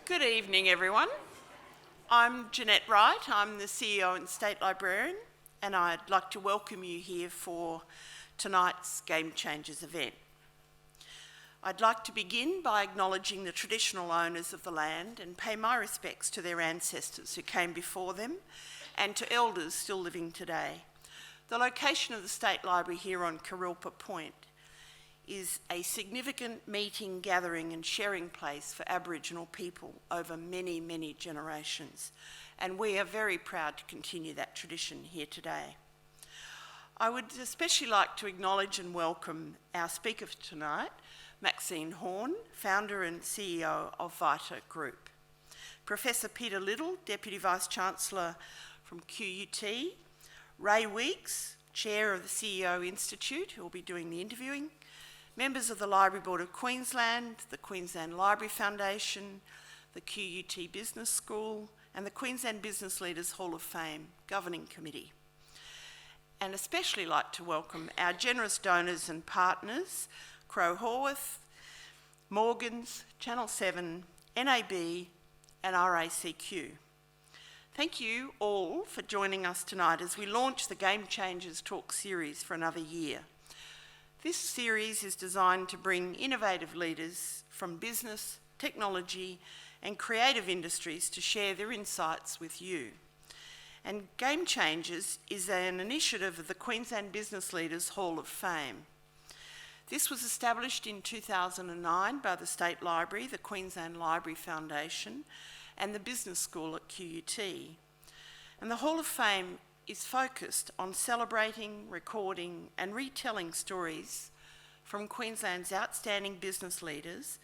Good evening, everyone. I'm Jeanette Wright. I'm the CEO and State Librarian, and I'd like to welcome you here for tonight's Game Changers event. I'd like to begin by acknowledging the traditional owners of the land and pay my respects to their ancestors who came before them and to elders still living today. The location of the State Library here on Kurilpa Point is a significant meeting, gathering and sharing place for Aboriginal people over many, many generations, and we are very proud to continue that tradition here today. I would especially like to acknowledge and welcome our speaker for tonight, Maxine Horne, founder and CEO of Vita Group. Professor Peter Little, Deputy Vice-Chancellor from QUT, Ray Weeks, Chair of the CEO Institute, who will be doing the interviewing, members of the Library Board of Queensland, the Queensland Library Foundation, the QUT Business School, and the Queensland Business Leaders Hall of Fame Governing Committee. And especially like to welcome our generous donors and partners, Crow Horwath, Morgans, Channel 7, NAB, and RACQ. Thank you all for joining us tonight as we launch the Game Changers Talk series for another year. This series is designed to bring innovative leaders from business, technology, and creative industries to share their insights with you. And Game Changers is an initiative of the Queensland Business Leaders Hall of Fame. This was established in 2009 by the State Library, the Queensland Library Foundation, and the Business School at QUT. And the Hall of Fame is focused on celebrating, recording and retelling stories from Queensland's outstanding business leaders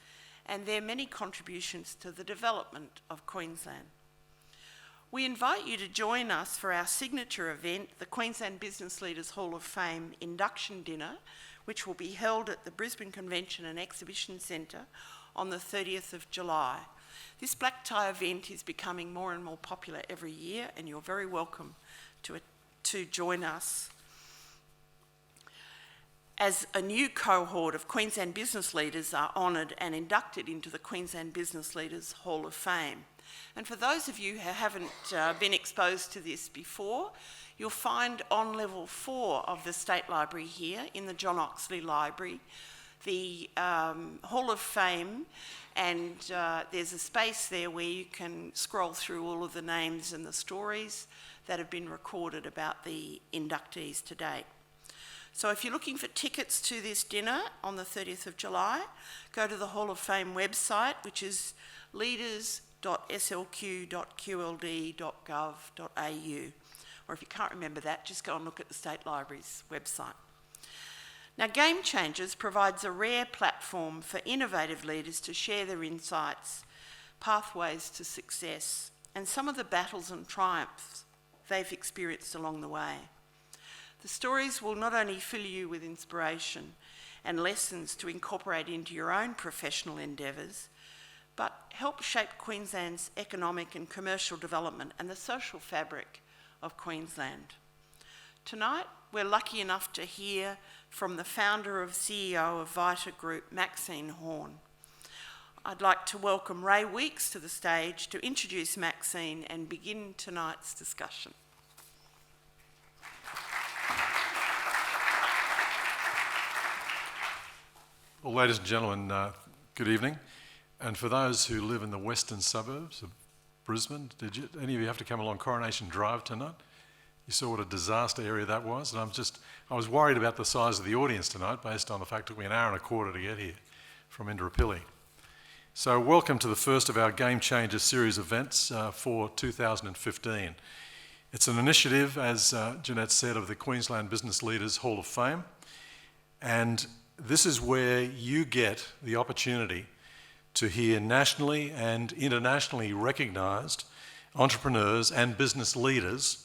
and their many contributions to the development of Queensland. We invite you to join us for our signature event, the Queensland Business Leaders Hall of Fame Induction Dinner, which will be held at the Brisbane Convention and Exhibition Centre on the 30th of July. This black tie event is becoming more and more popular every year, and you're very welcome to join us. As a new cohort of Queensland business leaders are honoured and inducted into the Queensland Business Leaders Hall of Fame. And for those of you who haven't been exposed to this before, you'll find on level 4 of the State Library here in the John Oxley Library, the Hall of Fame, and there's a space there where you can scroll through all of the names and the stories that have been recorded about the inductees to date. So if you're looking for tickets to this dinner on the 30th of July, go to the Hall of Fame website, which is leaders.slq.qld.gov.au. Or if you can't remember that, just go and look at the State Library's website. Now, Game Changers provides a rare platform for innovative leaders to share their insights, pathways to success, and some of the battles and triumphs they've experienced along the way. The stories will not only fill you with inspiration and lessons to incorporate into your own professional endeavours, but help shape Queensland's economic and commercial development and the social fabric of Queensland. Tonight, we're lucky enough to hear from the founder and CEO of Vita Group, Maxine Horne. I'd like to welcome Ray Weeks to the stage to introduce Maxine and begin tonight's discussion. Well, ladies and gentlemen, good evening. And for those who live in the western suburbs of Brisbane, did any of you have to come along Coronation Drive tonight? You saw what a disaster area that was, and I was worried about the size of the audience tonight based on the fact it took me an hour and a quarter to get here from Indooroopilly. So welcome to the first of our Game Changer series events for 2015. It's an initiative, as Jeanette said, of the Queensland Business Leaders Hall of Fame, and this is where you get the opportunity to hear nationally and internationally recognised entrepreneurs and business leaders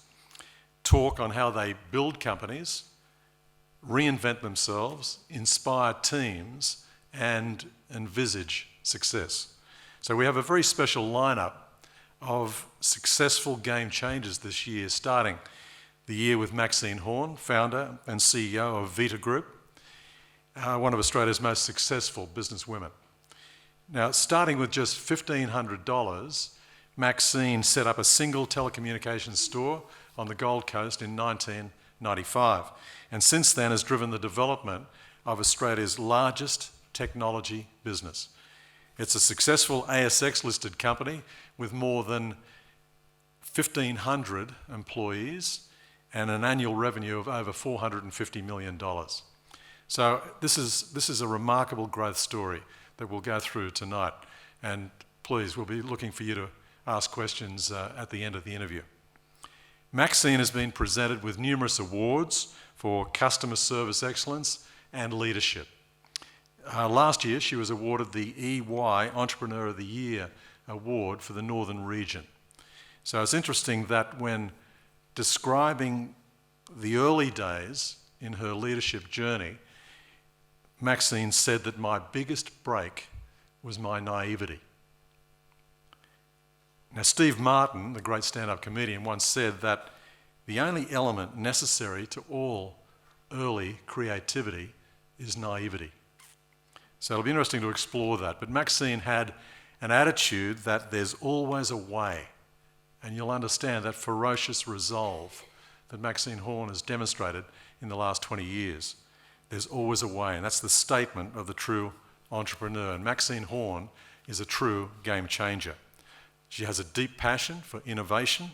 talk on how they build companies, reinvent themselves, inspire teams, and envisage success. So we have a very special lineup of successful game changers this year, starting the year with Maxine Horne, founder and CEO of Vita Group, one of Australia's most successful businesswomen. Now, starting with just $1,500, Maxine set up a single telecommunications store on the Gold Coast in 1995, and since then has driven the development of Australia's largest technology business. It's a successful ASX-listed company with more than 1,500 employees and an annual revenue of over $450 million. So this is a remarkable growth story that we'll go through tonight. And please, we'll be looking for you to ask questions at the end of the interview. Maxine has been presented with numerous awards for customer service excellence and leadership. Last year, she was awarded the EY Entrepreneur of the Year award for the Northern region. So it's interesting that when describing the early days in her leadership journey, Maxine said that my biggest break was my naivety. Now, Steve Martin, the great stand-up comedian, once said that the only element necessary to all early creativity is naivety. So it'll be interesting to explore that. But Maxine had an attitude that there's always a way, and you'll understand that ferocious resolve that Maxine Horne has demonstrated in the last 20 years. There's always a way, and that's the statement of the true entrepreneur. And Maxine Horne is a true game changer. She has a deep passion for innovation,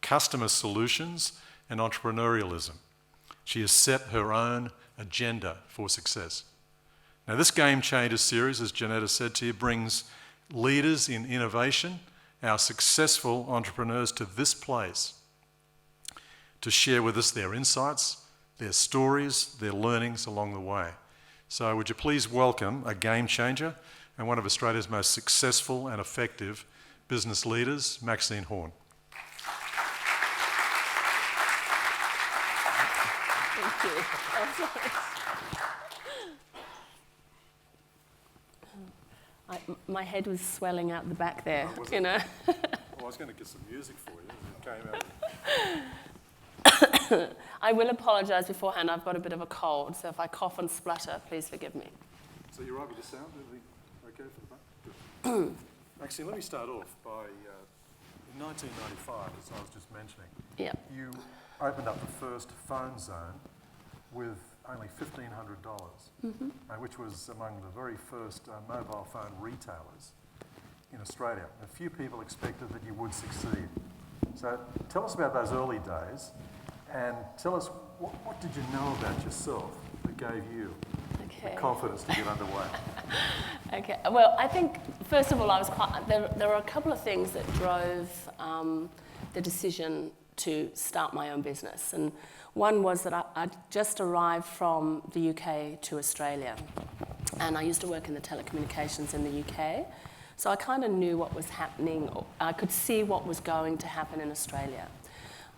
customer solutions, and entrepreneurialism. She has set her own agenda for success. Now, this Game Changer series, as Janetta said to you, brings leaders in innovation, our successful entrepreneurs, to this place to share with us their insights, their stories, their learnings along the way. So would you please welcome a game changer and one of Australia's most successful and effective business leaders, Maxine Horne. Thank you. My head was swelling out the back there, you know. Well, I was going to get some music for you. It came out. I will apologise beforehand. I've got a bit of a cold, so if I cough and splutter, please forgive me. So you're right with the sound? Everything okay for the back? Good. Maxine, let me start off by, in 1995, as I was just mentioning, you opened up the first phone zone with only $1,500, which was among the very first mobile phone retailers in Australia. A few people expected that you would succeed. So tell us about those early days and tell us what did you know about yourself that gave you the confidence to get underway? Okay, well, I think, first of all, there were a couple of things that drove the decision to start my own business. And one was that I just arrived from the UK to Australia, and I used to work in the telecommunications in the UK, so I kind of knew what was happening. I could see what was going to happen in Australia.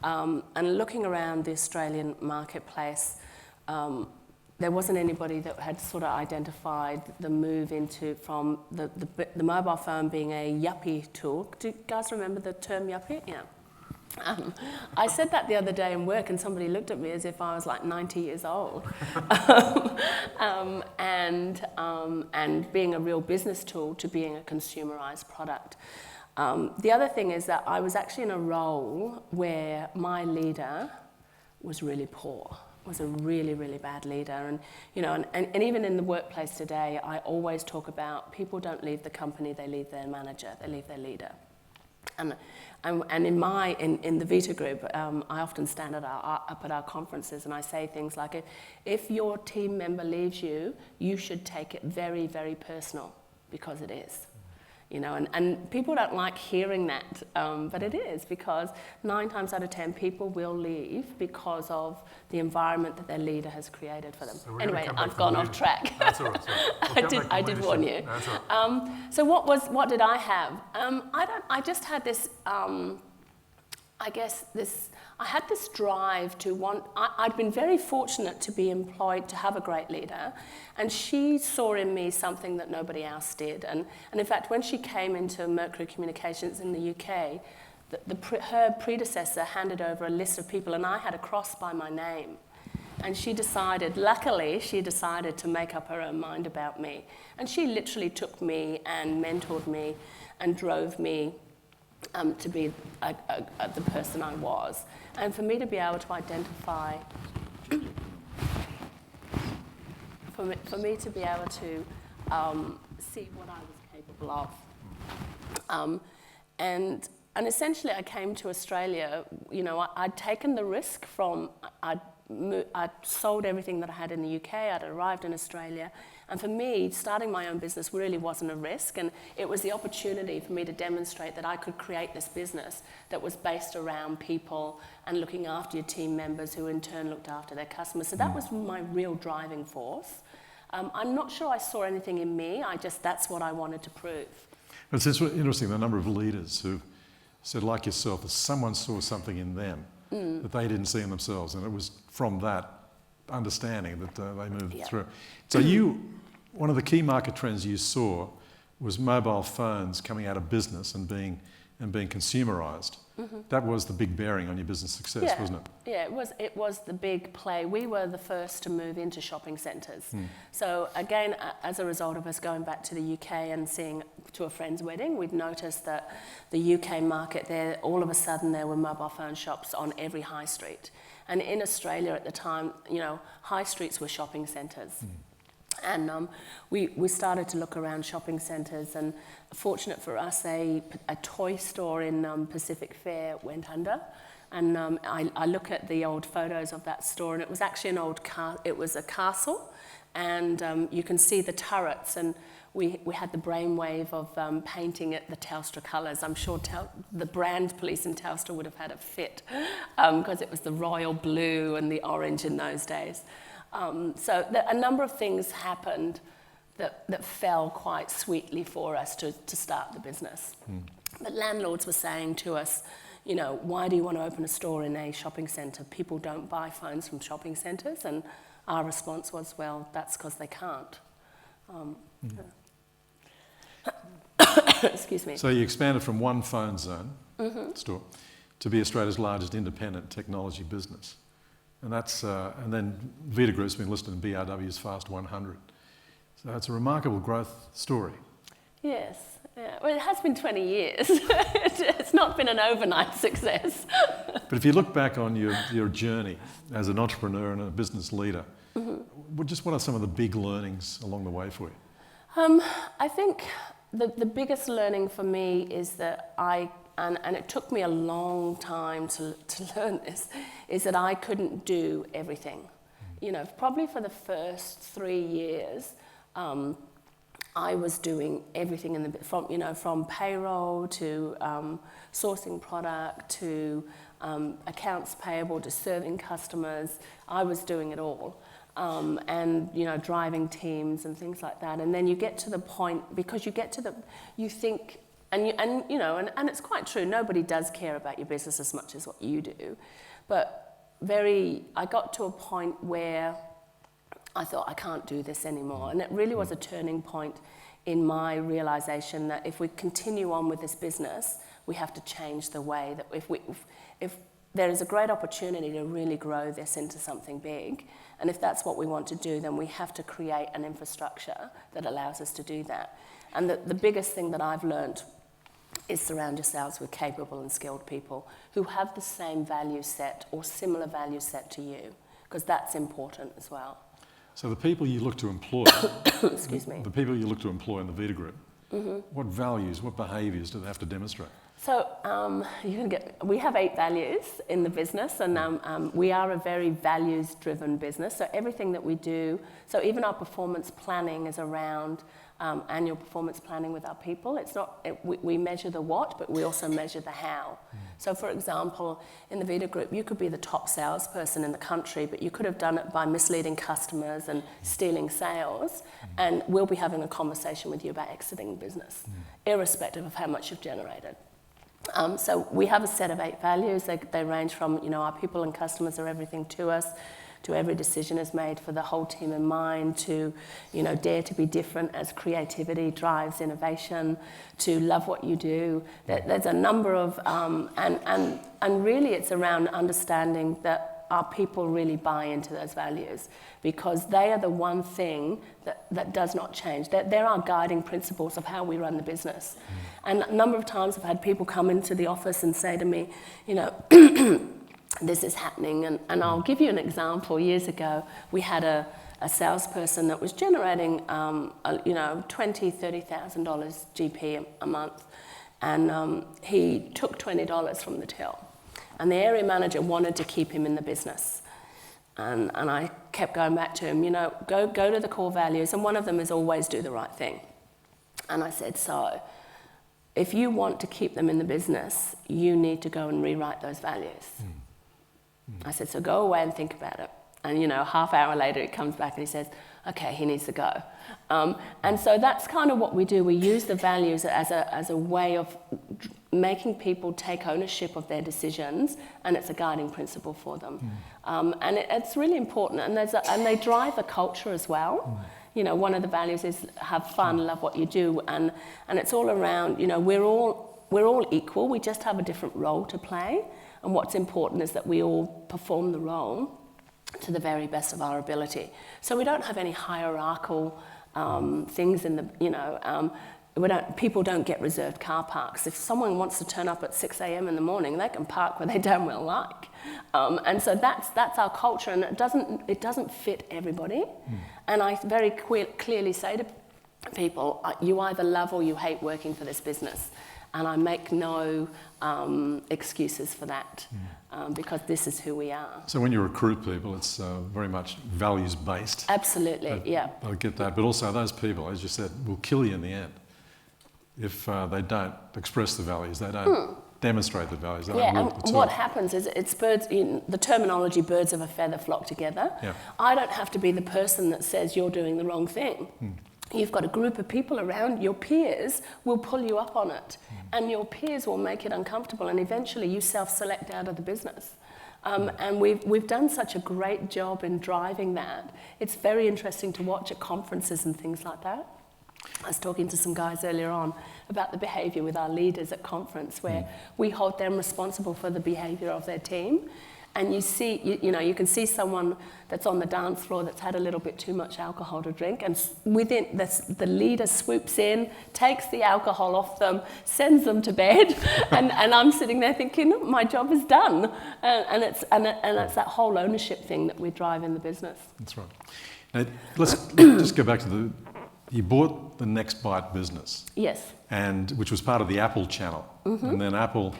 And looking around the Australian marketplace, there wasn't anybody that had sort of identified the move from the mobile phone being a yuppie tool. Do you guys remember the term yuppie? Yeah. I said that the other day in work, and somebody looked at me as if I was like 90 years old. And being a real business tool to being a consumerized product. The other thing is that I was actually in a role where my leader was really poor, was a really, really bad leader. And, you know, and even in the workplace today, I always talk about people don't leave the company, they leave their manager, they leave their leader. And in the Vita Group, I often stand up at our conferences and I say things like, if your team member leaves you, you should take it very, very personal, because it is. You know, and people don't like hearing that, but it is, because 9 times out of 10 people will leave because of the environment that their leader has created for them. So anyway, I've gone off track. That's all right. I did warn you. That's all right. So what did I have? I just had this. I had this drive to want. I'd been very fortunate to be employed, to have a great leader, and she saw in me something that nobody else did. And in fact, when she came into Mercury Communications in the UK, her predecessor handed over a list of people, and I had a cross by my name. And luckily, she decided to make up her own mind about me. And she literally took me and mentored me and drove me to be the person I was. And for me to be able to identify, for me to be able to see what I was capable of. And essentially I came to Australia, you know, I'd taken the risk from, I'd sold everything that I had in the UK, I'd arrived in Australia, and for me, starting my own business really wasn't a risk, and it was the opportunity for me to demonstrate that I could create this business that was based around people and looking after your team members who in turn looked after their customers. So that was my real driving force. I'm not sure I saw anything in me, that's what I wanted to prove. It's interesting, the number of leaders who said, like yourself, that someone saw something in them that they didn't see in themselves, and it was from that understanding that they moved through. So one of the key market trends you saw was mobile phones coming out of business and being consumerised. That was the big bearing on your business success, wasn't it? Yeah, it was the big play. We were the first to move into shopping centres. So again, as a result of us going back to the UK and seeing to a friend's wedding, we'd noticed that the UK market there, all of a sudden there were mobile phone shops on every high street. And in Australia at the time, you know, high streets were shopping centres. And we started to look around shopping centres, and fortunate for us, a toy store in Pacific Fair went under. And I look at the old photos of that store, and it was actually it was a castle, and you can see the turrets, and we had the brainwave of painting it the Telstra colours. I'm sure the brand police in Telstra would have had a fit because it was the royal blue and the orange in those days. So a number of things happened that fell quite sweetly for us to start the business. But landlords were saying to us, you know, why do you want to open a store in a shopping centre? People don't buy phones from shopping centres. And our response was, well, that's because they can't. Excuse me. So you expanded from one phone zone store to be Australia's largest independent technology business. And and then Vita Group's been listed in BRW's Fast 100. So it's a remarkable growth story. Yes. Yeah. Well, it has been 20 years. It's not been an overnight success. But if you look back on your journey as an entrepreneur and a business leader, what are some of the big learnings along the way for you? I think the biggest learning for me is that and it took me a long time to learn this, is that I couldn't do everything. You know, probably for the first 3 years, I was doing everything from payroll to sourcing product to accounts payable to serving customers. I was doing it all. And, you know, driving teams and things like that. And then you get to the point, because you think, and it's quite true, nobody does care about your business as much as what you do. But I got to a point where I thought, I can't do this anymore. And it really was a turning point in my realisation that if we continue on with this business, we have to change the way that if there is a great opportunity to really grow this into something big, and if that's what we want to do, then we have to create an infrastructure that allows us to do that. And the biggest thing that I've learned is surround yourselves with capable and skilled people who have the same value set or similar value set to you, because that's important as well. So the people you look to employ, Excuse me. The people you look to employ in the Vita Group, what values, what behaviours do they have to demonstrate? So we have 8 values in the business, and we are a very values-driven business. So everything that we do, so even our performance planning is around annual performance planning with our people. It's not we measure the what, but we also measure the how. So, for example, in the Vita Group, you could be the top salesperson in the country, but you could have done it by misleading customers and stealing sales, and we'll be having a conversation with you about exiting the business, irrespective of how much you've generated. So we have a set of 8 values. They range from, you know, our people and customers are everything to us, to every decision is made for the whole team in mind, to, you know, dare to be different as creativity drives innovation, to love what you do. There's a number of, and really it's around understanding that our people really buy into those values, because they are the one thing that does not change. They're our guiding principles of how we run the business. And a number of times I've had people come into the office and say to me, you know, this is happening. And I'll give you an example. Years ago, we had a salesperson that was generating, you know, $20,000, $30,000 GP a month. And he took $20 from the till. And the area manager wanted to keep him in the business. And I kept going back to him, you know, go to the core values, and one of them is always do the right thing. And I said, so if you want to keep them in the business, you need to go and rewrite those values. I said, so go away and think about it. And, you know, half hour later, he comes back and he says, okay, he needs to go. And so that's kind of what we do. We use the values as a way of making people take ownership of their decisions, and it's a guiding principle for them. And it's really important, and they drive the culture as well. You know, one of the values is have fun, love what you do, and it's all around, you know, we're all equal, we just have a different role to play, and what's important is that we all perform the role to the very best of our ability. So we don't have any hierarchical things in the, you know, people don't get reserved car parks. If someone wants to turn up at 6 a.m. in the morning, they can park where they damn well like. And so that's our culture, and it doesn't fit everybody. And I very clearly say to people, you either love or you hate working for this business. And I make no excuses for that, because this is who we are. So when you recruit people, it's very much values-based. Absolutely, yeah. I get that. But also those people, as you said, will kill you in the end if they don't express the values, they don't demonstrate the values. They don't Yeah, walk and the what talk. happens is it's birds, the terminology birds of a feather flock together. Yeah. I don't have to be the person that says you're doing the wrong thing. You've got a group of people around, your peers will pull you up on it, and your peers will make it uncomfortable, and eventually you self-select out of the business. And we've done such a great job in driving that. It's very interesting to watch at conferences and things like that. I was talking to some guys earlier on about the behaviour with our leaders at conference, where we hold them responsible for the behaviour of their team. And you see, you know, you can see someone that's on the dance floor that's had a little bit too much alcohol to drink, and within the leader swoops in, takes the alcohol off them, sends them to bed, and I'm sitting there thinking, my job is done. And it's that whole ownership thing that we drive in the business. That's right. Now, let's just go back to you bought the Next Bite business. Yes. And which was part of the Apple channel. And then Apple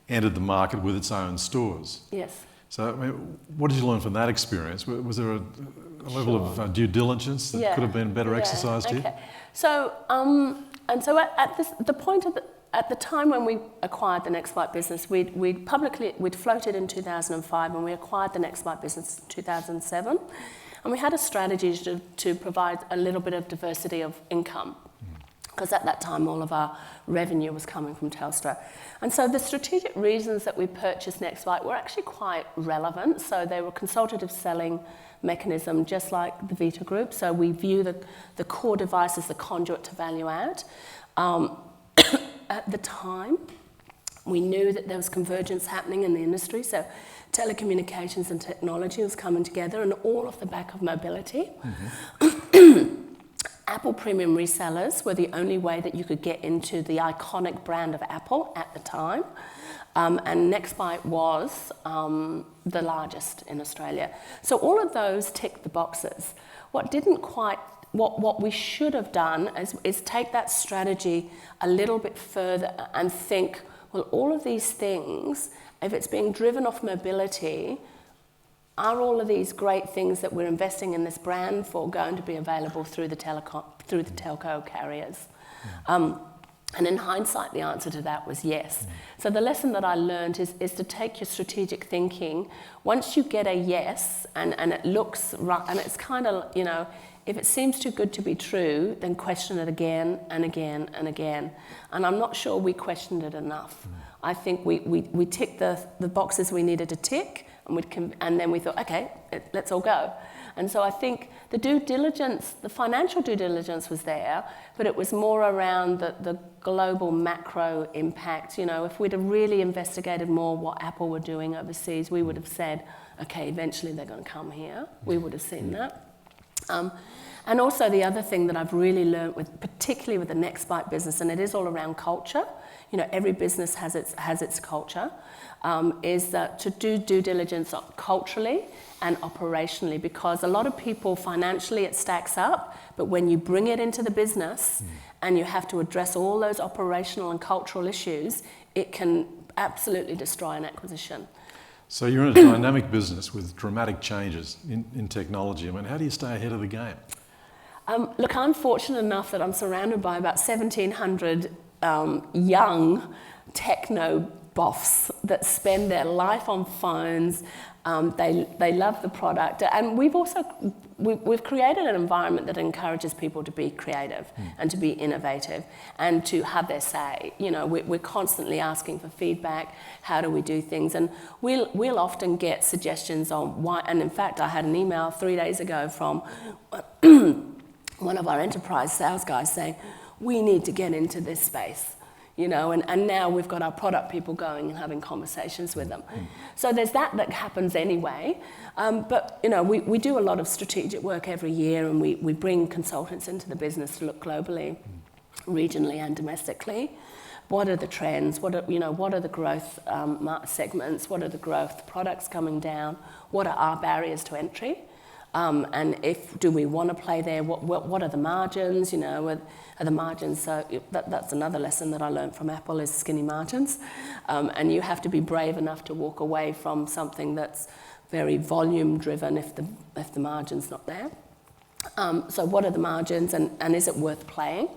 entered the market with its own stores. Yes. So, I mean, what did you learn from that experience? Was there a level of due diligence that could have been better exercised here? So, and so at the point of at the time when we acquired the Next Bite business, we'd floated in 2005, and we acquired the Next Bite business in 2007, and we had a strategy to provide a little bit of diversity of income, because at that time all of our revenue was coming from Telstra. And so the strategic reasons that we purchased Next Bite were actually quite relevant. So they were consultative selling mechanism, just like the Vita Group. So we view the core device as the conduit to value add. At the time, we knew that there was convergence happening in the industry. So telecommunications and technology was coming together, and all off the back of mobility. Apple premium resellers were the only way that you could get into the iconic brand of Apple at the time. And NextBite was the largest in Australia. So all of those ticked the boxes. What we should have done is take that strategy a little bit further and think, well, all of these things, if it's being driven off mobility, are all of these great things that we're investing in this brand for going to be available through the telco carriers? And in hindsight, the answer to that was yes. So the lesson that I learned is to take your strategic thinking. Once you get a yes, and it looks right, and it's kind of, you know, if it seems too good to be true, then question it again and again and again. And I'm not sure we questioned it enough. I think we ticked the boxes we needed to tick, and then we thought, okay, let's all go. And so I think the due diligence, the financial due diligence was there, but it was more around the global macro impact. You know, if we'd have really investigated more what Apple were doing overseas, we would have said, okay, eventually they're going to come here. We would have seen that. And also the other thing that I've really learned, particularly with the Next Bite business, and it is all around culture, every business has its culture, is that to do due diligence culturally and operationally, because a lot of people financially it stacks up, but when you bring it into the business and you have to address all those operational and cultural issues, it can absolutely destroy an acquisition. So you're in a dynamic business with dramatic changes in technology. I mean, how do you stay ahead of the game? Look, I'm fortunate enough that I'm surrounded by about 1,700 young techno boffs that spend their life on phones. They love the product, and we've created an environment that encourages people to be creative and to be innovative and to have their say. We're constantly asking for feedback. How do we do things? And we'll often get suggestions on why. And in fact, I had an email 3 days ago from one of our enterprise sales guys saying, we need to get into this space. And now we've got our product people going and having conversations with them. So there's that happens anyway. But we do a lot of strategic work every year, and we bring consultants into the business to look globally, regionally and domestically. What are the trends? What are the growth segments? What are the growth products coming down? What are our barriers to entry? And do we want to play there? What are the margins? Are the margins? So that's another lesson that I learned from Apple is skinny margins, and you have to be brave enough to walk away from something that's very volume driven if the margin's not there. So what are the margins, and is it worth playing?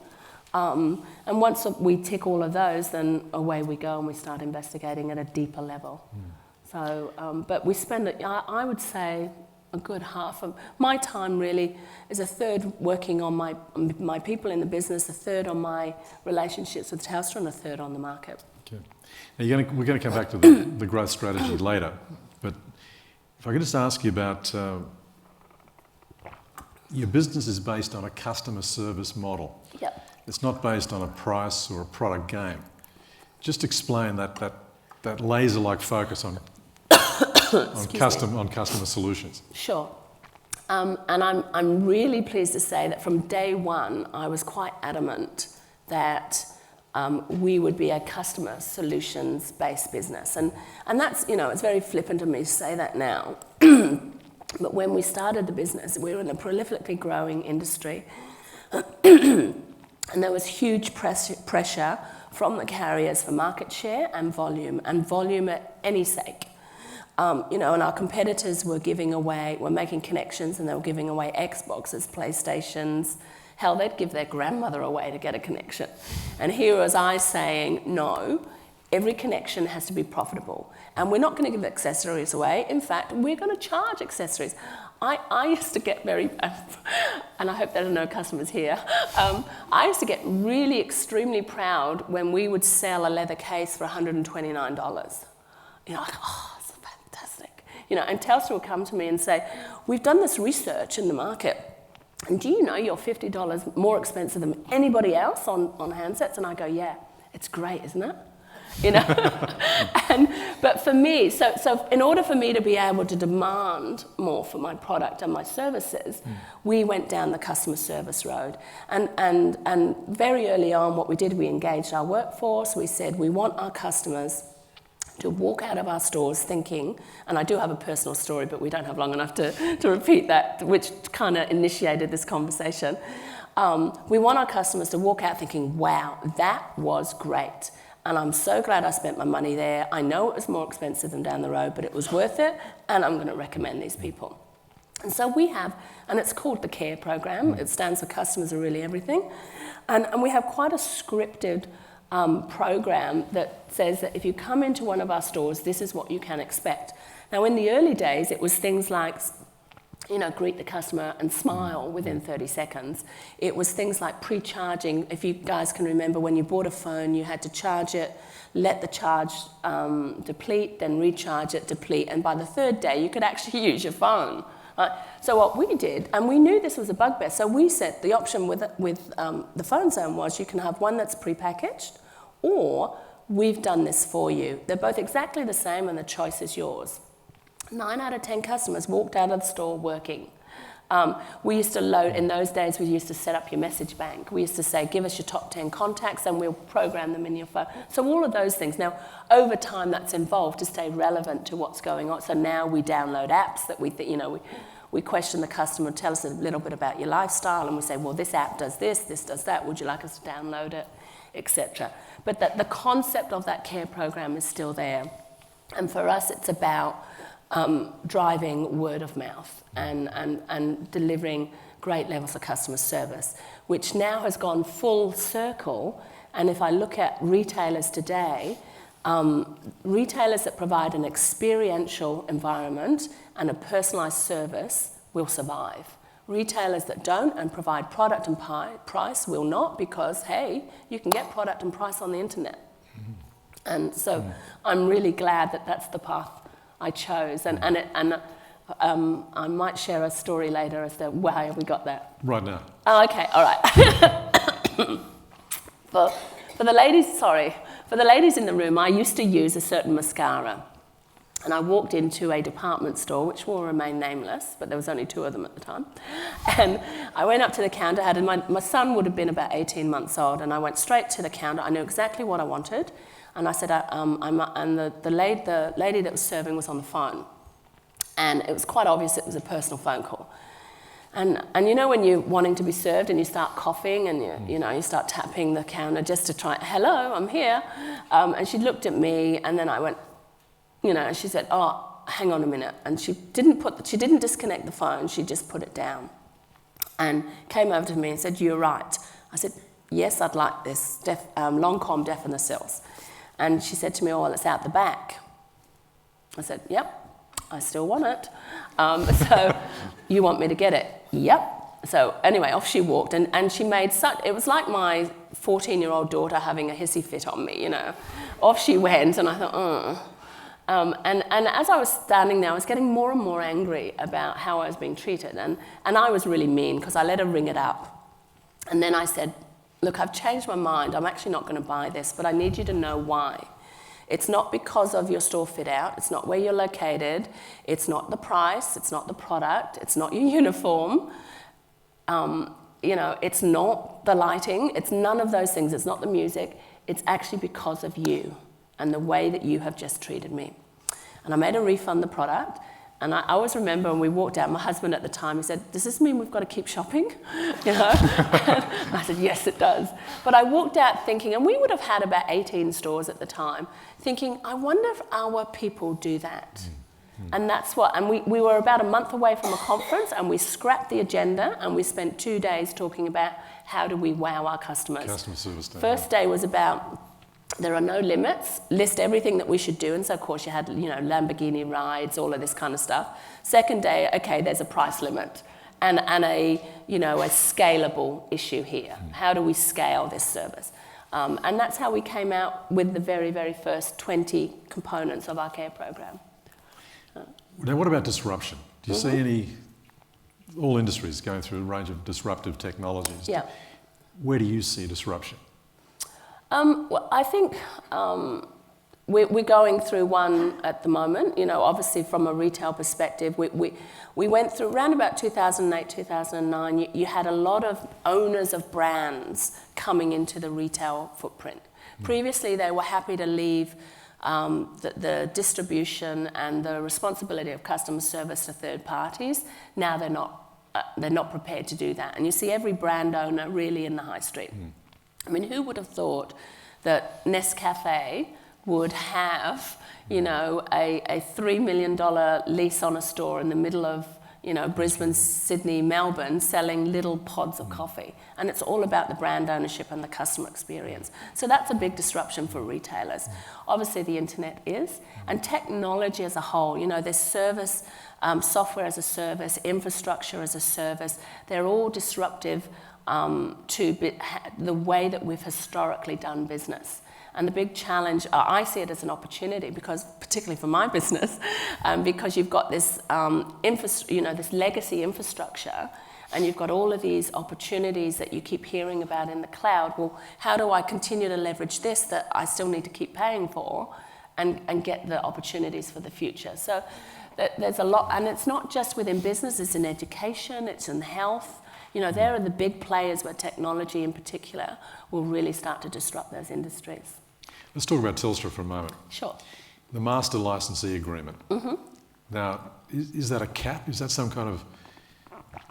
And once we tick all of those, then away we go and we start investigating at a deeper level. So, but we spend, I would say, a good half of my time really is a third working on my people in the business, a third on my relationships with Telstra, and a third on the market. Okay. Now we're going to come back to the growth strategy later, but if I could just ask you about your business is based on a customer service model. Yep. It's not based on a price or a product game. Just explain that laser-like focus on customer solutions. Sure. And I'm really pleased to say that from day one, I was quite adamant that we would be a customer solutions-based business. And that's, it's very flippant of me to say that now. But when we started the business, we were in a prolifically growing industry. And there was huge pressure from the carriers for market share and volume at any sake. And our competitors were making connections, and they were giving away Xboxes, PlayStations. Hell, they'd give their grandmother away to get a connection. And here was I saying, no, every connection has to be profitable. And we're not going to give accessories away. In fact, we're going to charge accessories. I used to get very, and I hope there are no customers here, I used to get really extremely proud when we would sell a leather case for $129. Like, oh, it's fantastic. And Telstra would come to me and say, we've done this research in the market, and do you know you're $50 more expensive than anybody else on handsets? And I go, yeah, it's great, isn't it? But for me, so in order for me to be able to demand more for my product and my services, we went down the customer service road. And very early on, what we did, we engaged our workforce. We said we want our customers to walk out of our stores thinking, and I do have a personal story, but we don't have long enough to repeat that, which kind of initiated this conversation. We want our customers to walk out thinking, wow, that was great. And I'm so glad I spent my money there. I know it was more expensive than down the road, but it was worth it, and I'm going to recommend these people. And so we have, and it's called the CARE program. It stands for Customers Are Really Everything. And we have quite a scripted program that says that if you come into one of our stores, this is what you can expect. Now, in the early days, it was things like, greet the customer and smile within 30 seconds. It was things like pre-charging. If you guys can remember, when you bought a phone, you had to charge it, let the charge deplete, then recharge it, deplete, and by the third day, you could actually use your phone. Right? So what we did, and we knew this was a bugbear, so we said the option with the phone zone was you can have one that's pre-packaged, or we've done this for you. They're both exactly the same, and the choice is yours. 9 out of 10 customers walked out of the store working. We used to load, in those days we used to set up your message bank. We used to say, give us your top 10 contacts and we'll program them in your phone. So all of those things. Now, over time that's evolved to stay relevant to what's going on. So now we download apps that we think, we question the customer, tell us a little bit about your lifestyle, and we say, well, this app does this does that, would you like us to download it, etc. But the concept of that care program is still there. And for us, it's about driving word of mouth and delivering great levels of customer service, which now has gone full circle. And if I look at retailers today, retailers that provide an experiential environment and a personalised service will survive. Retailers that don't and provide product and price will not, because, hey, you can get product and price on the internet. And so I'm really glad that that's the path I chose. And I might share a story later as to why we got that. Right now. Oh, okay, all right. For the ladies in the room, I used to use a certain mascara. And I walked into a department store, which will remain nameless, but there was only 2 of them at the time. And I went up to the counter, my son would have been about 18 months old, and I went straight to the counter. I knew exactly what I wanted. And I said, and the lady that was serving was on the phone. And it was quite obvious it was a personal phone call. And you know when you're wanting to be served and you start coughing and you start tapping the counter just to try, hello, I'm here. And she looked at me, and then I went, and she said, oh, hang on a minute. And she didn't disconnect the phone, she just put it down. And came over to me and said, you're right. I said, yes, I'd like this, long-com deafener cells. And she said to me, oh, well, it's out the back. I said, yep, I still want it. So you want me to get it? Yep. So anyway, off she walked, and she made it was like my 14-year-old daughter having a hissy fit on me, Off she went, and I thought, and as I was standing there, I was getting more and more angry about how I was being treated. And I was really mean, because I let her ring it up. And then I said, look, I've changed my mind. I'm actually not going to buy this, but I need you to know why. It's not because of your store fit out. It's not where you're located. It's not the price. It's not the product. It's not your uniform. It's not the lighting. It's none of those things. It's not the music. It's actually because of you and the way that you have just treated me. And I made her refund the product. And I always remember when we walked out, my husband at the time, he said, does this mean we've got to keep shopping? And I said, yes, it does. But I walked out thinking, and we would have had about 18 stores at the time, thinking, I wonder if our people do that. And that's what, and we were about a month away from a conference, and we scrapped the agenda, and we spent 2 days talking about how do we wow our customers. Customer service day. First day was about, there are no limits, list everything that we should do. And so, of course, you had, Lamborghini rides, all of this kind of stuff. Second day, okay, there's a price limit and a scalable issue here. How do we scale this service? And that's how we came out with the very, very first 20 components of our care program. Now, what about disruption? Do you see all industries going through a range of disruptive technologies? Yeah. Where do you see disruption? Well, I think we're going through one at the moment. Obviously from a retail perspective, we went through around about 2008, 2009. You had a lot of owners of brands coming into the retail footprint. Previously, they were happy to leave the distribution and the responsibility of customer service to third parties. Now they're not prepared to do that, and you see every brand owner really in the high street. I mean, who would have thought that Nescafe would have, a $3 million lease on a store in the middle of, Brisbane, Sydney, Melbourne, selling little pods of coffee? And it's all about the brand ownership and the customer experience. So that's a big disruption for retailers. Obviously, the internet is, and technology as a whole. There's service, software as a service, infrastructure as a service. They're all disruptive to the way that we've historically done business. And the big challenge, I see it as an opportunity, because particularly for my business, because you've got this, this legacy infrastructure, and you've got all of these opportunities that you keep hearing about in the cloud. Well, how do I continue to leverage this that I still need to keep paying for, and get the opportunities for the future? So there's a lot, and it's not just within business, it's in education, it's in health. You know, there are the big players where technology in particular will really start to disrupt those industries. Let's talk about Telstra for a moment. Sure. The master licensee agreement. Mm-hmm. Now, is that a cap? Is that some kind of,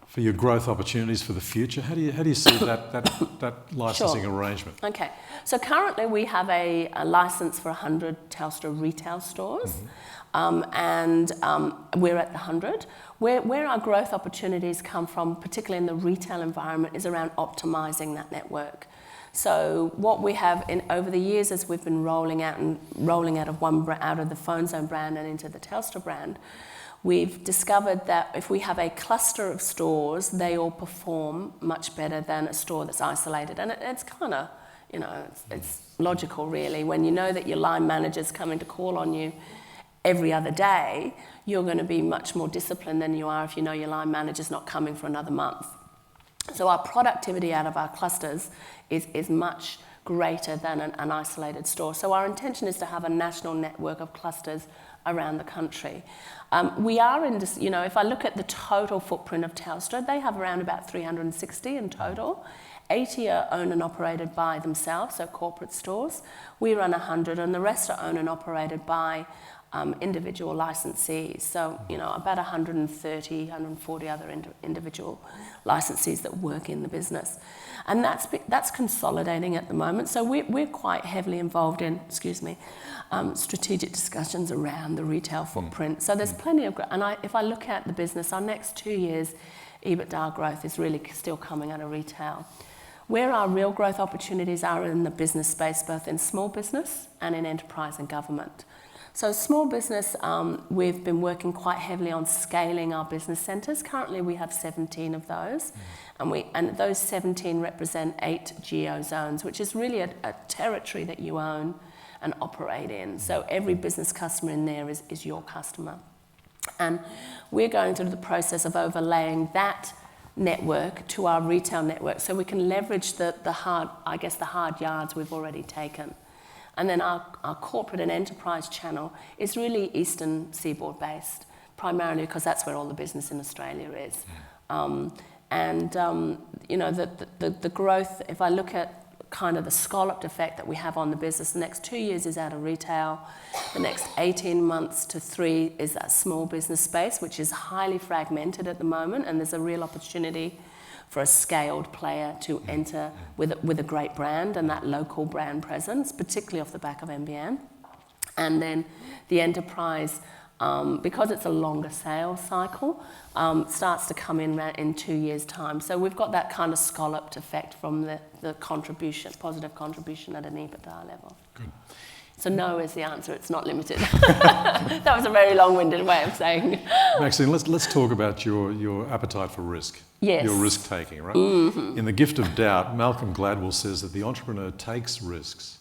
for your growth opportunities for the future? How do you see that licensing arrangement? Okay, so currently we have a license for 100 Telstra retail stores, and we're at the 100. Where our growth opportunities come from, particularly in the retail environment, is around optimising that network. So what we have over the years, as we've been rolling out of the Phone Zone brand and into the Telstra brand, we've discovered that if we have a cluster of stores, they all perform much better than a store that's isolated. And it's kind of, you know, it's logical really. When you know that your line manager's coming to call on you every other day, you're going to be much more disciplined than you are if you know your line manager's not coming for another month. So our productivity out of our clusters is much greater than an isolated store. So our intention is to have a national network of clusters around the country. We are in this, you know, if I look at the total footprint of Telstra, they have around about 360 in total. 80 are owned and operated by themselves, so corporate stores. We run 100, and the rest are owned and operated by individual licensees. So, you know, about 130, 140 other individual licensees that work in the business. And that's consolidating at the moment. So we're quite heavily involved in, strategic discussions around the retail footprint. So there's plenty of, if I look at the business, our next 2 years, EBITDA growth is really still coming out of retail. Where our real growth opportunities are in the business space, both in small business and in enterprise and government. So small business, we've been working quite heavily on scaling our business centres. Currently we have 17 of those, and those 17 represent 8 geo zones, which is really a territory that you own and operate in. So every business customer in there is your customer. And we're going through the process of overlaying that network to our retail network so we can leverage the hard yards we've already taken. And then our corporate and enterprise channel is really Eastern Seaboard based, primarily because that's where all the business in Australia is. You know, the growth, if I look at kind of the scalloped effect that we have on the business, the next 2 years is out of retail, the next 18 months to 3 is that small business space, which is highly fragmented at the moment, and there's a real opportunity for a scaled player to enter with a great brand and that local brand presence, particularly off the back of NBN. And then the enterprise, because it's a longer sales cycle, starts to come in 2 years' time. So we've got that kind of scalloped effect from the contribution, positive contribution at an EBITDA level. Good. So no is the answer, it's not limited. That was a very long-winded way of saying. Maxine, let's talk about your appetite for risk. Yes. Your risk-taking, right? Mm-hmm. In The Gift of Doubt, Malcolm Gladwell says that the entrepreneur takes risks,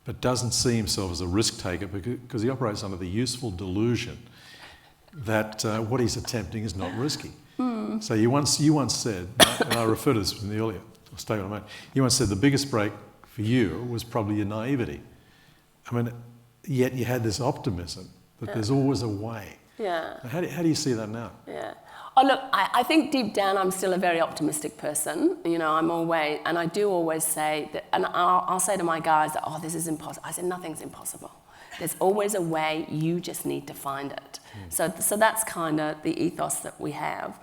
but doesn't see himself as a risk-taker because he operates under the useful delusion that what he's attempting is not risky. Mm. So you once said, and I refer to this from the earlier statement I made, you once said the biggest break for you was probably your naivety. I mean, yet you had this optimism that there's always a way. Yeah. How do you see that now? Yeah. Oh, look, I think deep down I'm still a very optimistic person. You know, I do always say that, and I'll say to my guys that, oh, this is impossible. I said, nothing's impossible. There's always a way, you just need to find it. So that's kind of the ethos that we have.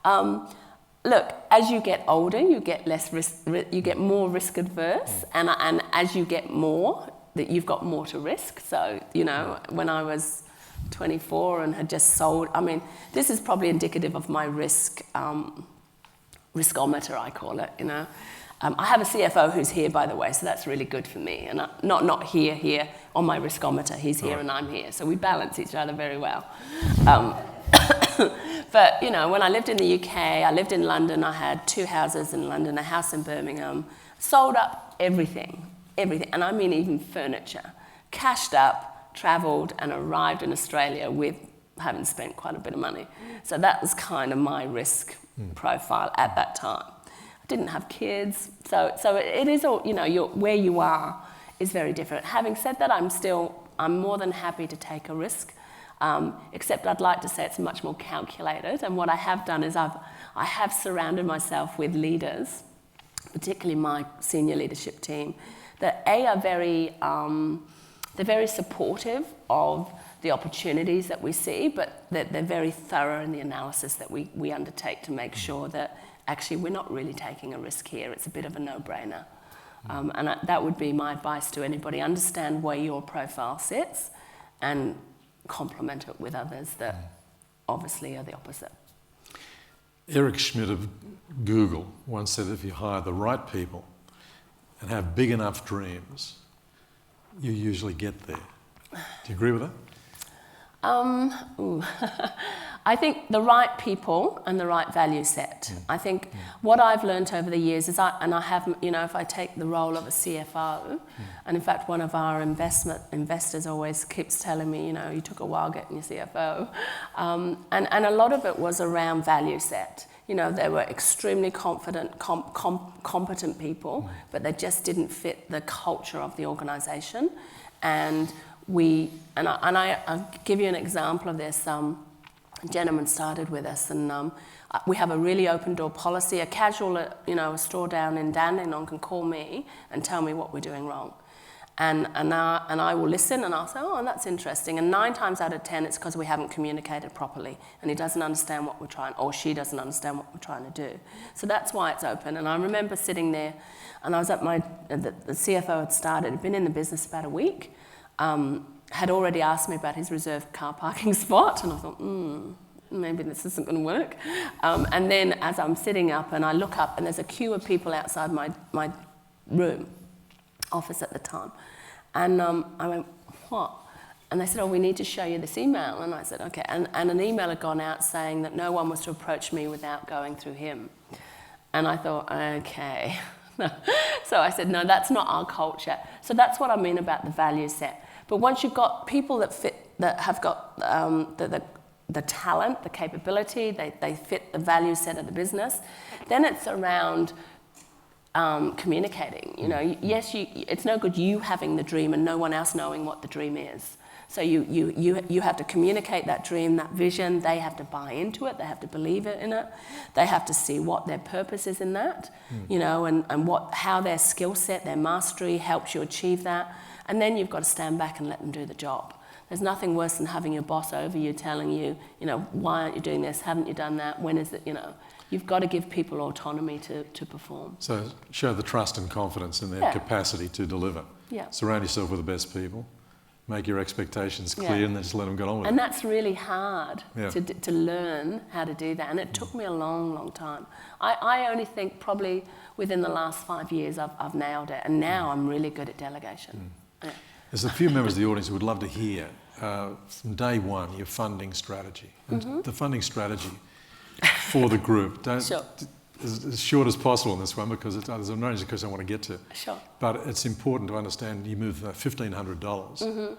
Look, as you get older, you get less you get more risk adverse, and as you get more, that you've got more to risk. So, you know, when I was 24 and had just sold, I mean, this is probably indicative of my riskometer, I call it, you know. I have a CFO who's here, by the way, so that's really good for me. And not here on my riskometer, he's here and I'm here. So we balance each other very well. But, you know, when I lived in the UK, I lived in London, I had 2 houses in London, a house in Birmingham, sold up everything, and I mean even furniture, cashed up, travelled and arrived in Australia with having spent quite a bit of money. So that was kind of my risk profile at that time. I didn't have kids, so it is all, you know, where you are is very different. Having said that, I'm more than happy to take a risk. except I'd like to say it's much more calculated. And what I have done is I have surrounded myself with leaders, particularly my senior leadership team, that are very, they're very supportive of the opportunities that we see, but that they're very thorough in the analysis that we undertake to make sure that actually we're not really taking a risk here. It's a bit of a no-brainer. That would be my advice to anybody. Understand where your profile sits and complement it with others that obviously are the opposite. Eric Schmidt of Google once said if you hire the right people and have big enough dreams, you usually get there. Do you agree with that? I think the right people and the right value set. I think what I've learned over the years is if I take the role of a CFO, and in fact one of our investors always keeps telling me, you took a while getting your CFO, and a lot of it was around value set. They were extremely confident, competent people, but they just didn't fit the culture of the organisation. And I'll give you an example of this. A gentleman started with us, and we have a really open door policy. A casual, a store down in Dandenong can call me and tell me what we're doing wrong. And I will listen, and I'll say, oh, that's interesting. And 9 times out of 10, it's because we haven't communicated properly, and he doesn't understand what we're trying, or she doesn't understand what we're trying to do. So that's why it's open. And I remember sitting there, and I was at the CFO had started, had been in the business about a week, had already asked me about his reserved car parking spot, and I thought, maybe this isn't going to work. And then as I'm sitting up, and I look up, and there's a queue of people outside my room, office at the time. And I went, what? And they said, oh, we need to show you this email. And I said, okay. And an email had gone out saying that no one was to approach me without going through him. And I thought, okay. So I said, no, that's not our culture. So that's what I mean about the value set. But once you've got people that fit, that have got the talent, the capability, they fit the value set of the business, then it's around communicating. Yes, it's no good you having the dream and no one else knowing what the dream is. So you have to communicate that dream, that vision. They have to buy into it. They have to believe in it. They have to see what their purpose is in that, and how their skill set, their mastery helps you achieve that. And then you've got to stand back and let them do the job. There's nothing worse than having your boss over you telling you, why aren't you doing this? Haven't you done that? When is it, You've got to give people autonomy to perform. So show the trust and confidence in their capacity to deliver. Yeah. Surround yourself with the best people. Make your expectations clear and then just let them get on with it. And that's really hard to learn how to do that. And it took me a long, long time. I only think probably within the last 5 years I've nailed it. And now I'm really good at delegation. Yeah. There's a few members of the audience who would love to hear from day one your funding strategy. And the funding strategy for the group. Sure. As short as possible on this one because there's a range of questions I want to get to. Sure. But it's important to understand you moved $1,500.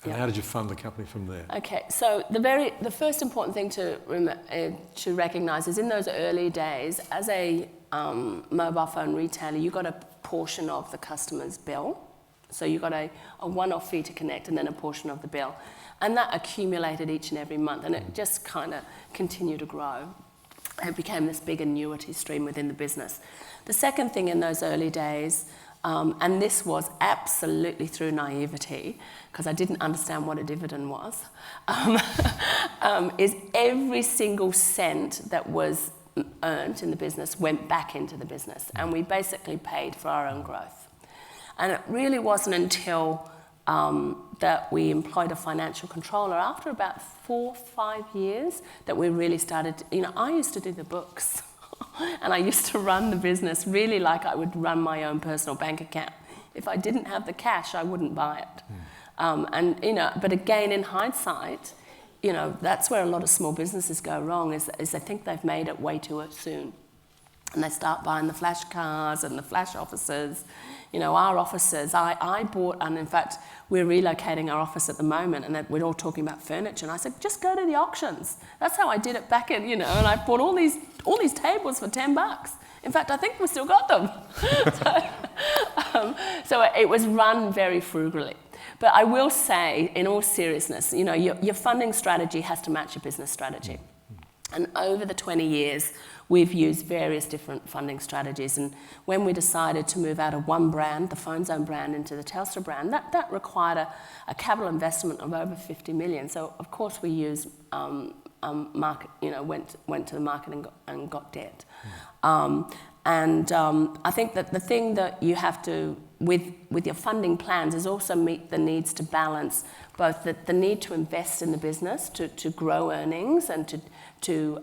And how did you fund the company from there? Okay, so the first important thing to recognise is in those early days, as a mobile phone retailer, you got a portion of the customer's bill. So you got a one-off fee to connect and then a portion of the bill. And that accumulated each and every month, and it just kind of continued to grow. It became this big annuity stream within the business. The second thing in those early days, and this was absolutely through naivety, because I didn't understand what a dividend was, is every single cent that was earned in the business went back into the business, and we basically paid for our own growth. And it really wasn't until that we employed a financial controller after about 4 or 5 years that we really started, I used to do the books and I used to run the business really like I would run my own personal bank account. If I didn't have the cash, I wouldn't buy it. But again, in hindsight, that's where a lot of small businesses go wrong is they think they've made it way too soon. And they start buying the flash cars and the flash offices. Our offices, I bought, and in fact, we're relocating our office at the moment, and we're all talking about furniture. And I said, just go to the auctions. That's how I did it back in, and I bought all these tables for $10. In fact, I think we still got them. So it was run very frugally. But I will say, in all seriousness, you know, your funding strategy has to match your business strategy. And over the 20 years, we've used various different funding strategies. And when we decided to move out of one brand, the Phone Zone brand, into the Telstra brand, that required a capital investment of over 50 million. So of course we used market, you know, went to the market and got debt. I think that the thing that you have to, with your funding plans, is also meet the needs to balance both the need to invest in the business, to grow earnings and to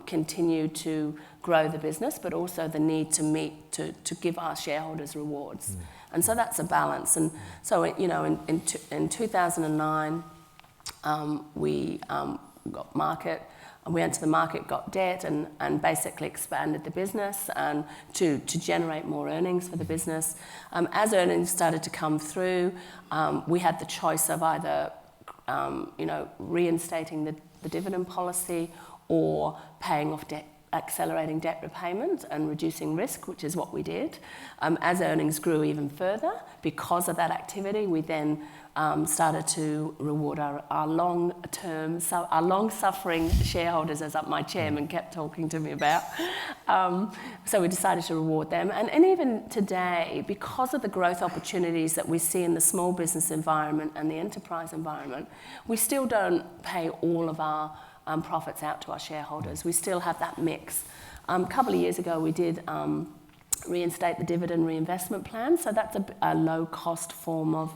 continue to grow the business, but also the need to give our shareholders rewards. And so that's a balance. And so, you know, in 2009, we got market. We went to the market, got debt, and basically expanded the business and to generate more earnings for the business. As earnings started to come through, we had the choice of either, you know, reinstating the dividend policy or paying off debt, accelerating debt repayment and reducing risk, which is what we did. As earnings grew even further, because of that activity, we then started to reward our long-term, our long-suffering shareholders, as my chairman kept talking to me about. So we decided to reward them. And even today, because of the growth opportunities that we see in the small business environment and the enterprise environment, we still don't pay all of our profits out to our shareholders. We still have that mix. A couple of years ago, we did reinstate the dividend reinvestment plan. So that's a low-cost form of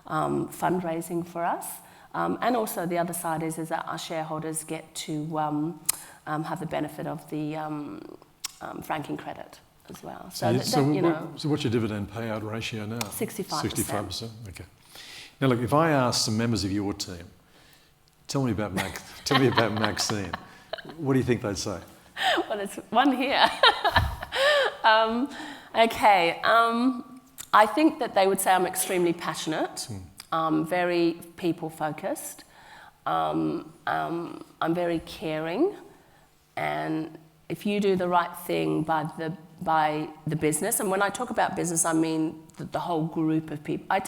fundraising for us. And also the other side is that our shareholders get to have the benefit of the franking credit as well. So what's your dividend payout ratio now? 65%. 65%, okay. Now look, if I ask some members of your team, tell me about Maxine, what do you think they'd say? Well, there's one here. Okay. I think that they would say I'm extremely passionate, very people-focused, I'm very caring, and if you do the right thing by the business, and when I talk about business, I mean the whole group of people. I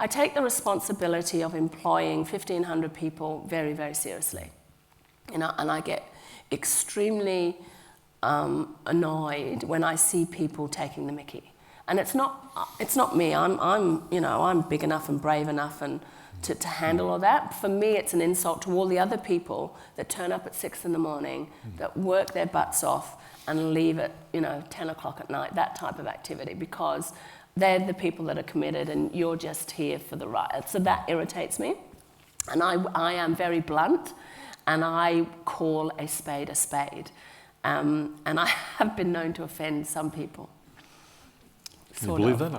take the responsibility of employing 1,500 people very, very seriously, you know, and I get extremely annoyed when I see people taking the mickey. And it's not me. I'm big enough and brave enough and to handle all that. For me, it's an insult to all the other people that turn up at 6 a.m, that work their butts off and leave at 10 o'clock at night. That type of activity, because they're the people that are committed, and you're just here for the ride. So that irritates me, and I am very blunt, and I call a spade a spade, and I have been known to offend some people. You believe that?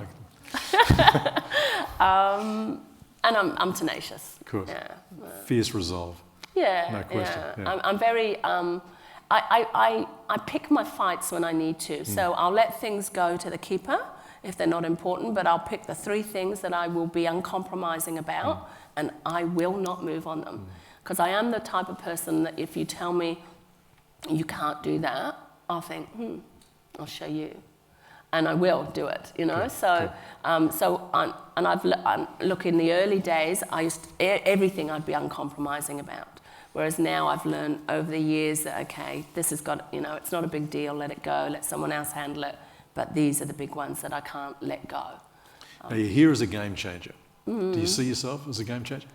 And I'm tenacious. Of course. Yeah. Fierce resolve. Yeah. No question. Yeah. I'm very. I pick my fights when I need to. So I'll let things go to the keeper if they're not important, but I'll pick the 3 things that I will be uncompromising about, and I will not move on them, because I am the type of person that if you tell me you can't do that, I'll think, I'll show you. And I will do it, you know. Look, in the early days, everything I'd be uncompromising about. Whereas now I've learned over the years that, okay, this has got, it's not a big deal, let it go, let someone else handle it. But these are the big ones that I can't let go. Now you're here as a game changer. Do you see yourself as a game changer?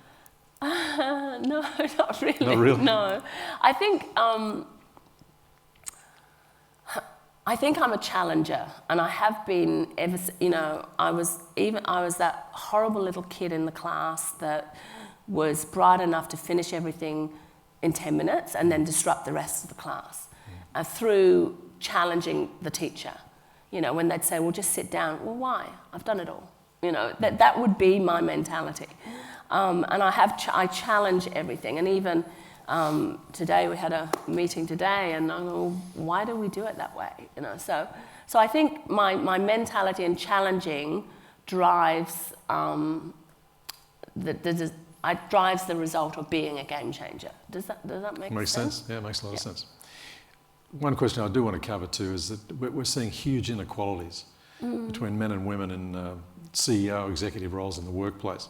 No, not really. Not really? No. I think I'm a challenger, and I have been ever. I was that horrible little kid in the class that was bright enough to finish everything in 10 minutes and then disrupt the rest of the class through challenging the teacher. When they'd say, "Well, just sit down." Well, why? I've done it all. That would be my mentality, and I challenge everything, and even. Today we had a meeting today, and I go, why do we do it that way? So I think my mentality and challenging drives the result of being a game changer. Does that make sense? Makes sense. Yeah, it makes a lot of sense. One question I do want to cover too is that we're seeing huge inequalities between men and women in CEO executive roles in the workplace.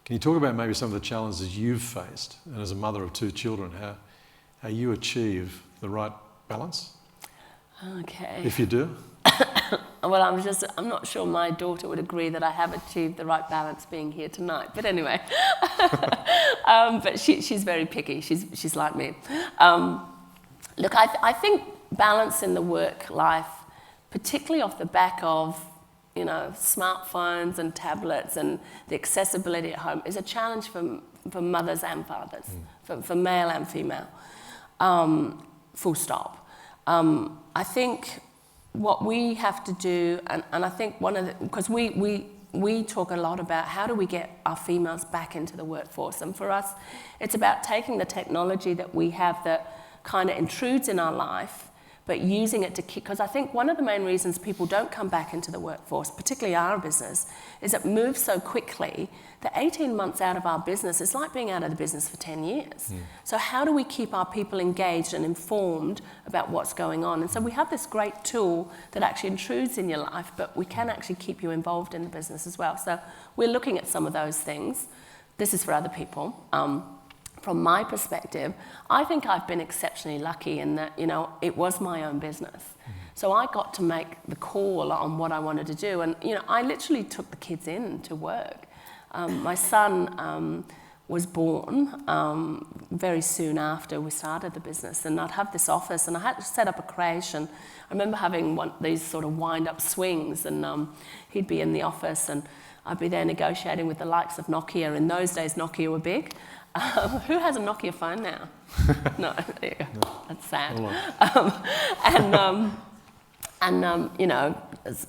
Can you talk about maybe some of the challenges you've faced, and as a mother of 2 children, how you achieve the right balance? Okay. If you do? Well, I'm not sure my daughter would agree that I have achieved the right balance being here tonight. But anyway, but she's very picky. She's like me. Look, I think balance in the work life, particularly off the back of, you know, smartphones and tablets and the accessibility at home, is a challenge for mothers and fathers, for male and female. Full stop. I think what we have to do, and I think because we talk a lot about how do we get our females back into the workforce, and for us, it's about taking the technology that we have that kind of intrudes in our life, but using it to keep, because I think one of the main reasons people don't come back into the workforce, particularly our business, is it moves so quickly that 18 months out of our business is like being out of the business for 10 years. So how do we keep our people engaged and informed about what's going on? And so we have this great tool that actually intrudes in your life, but we can actually keep you involved in the business as well. So we're looking at some of those things. This is for other people. From my perspective, I think I've been exceptionally lucky in that, you know, it was my own business. So I got to make the call on what I wanted to do. And, you know, I literally took the kids in to work. My son was born very soon after we started the business, and I'd have this office, and I had to set up a creche, and I remember having these sort of wind-up swings, and he'd be in the office, and I'd be there negotiating with the likes of Nokia. In those days, Nokia were big. Who has a Nokia phone now? No, there you go. That's sad.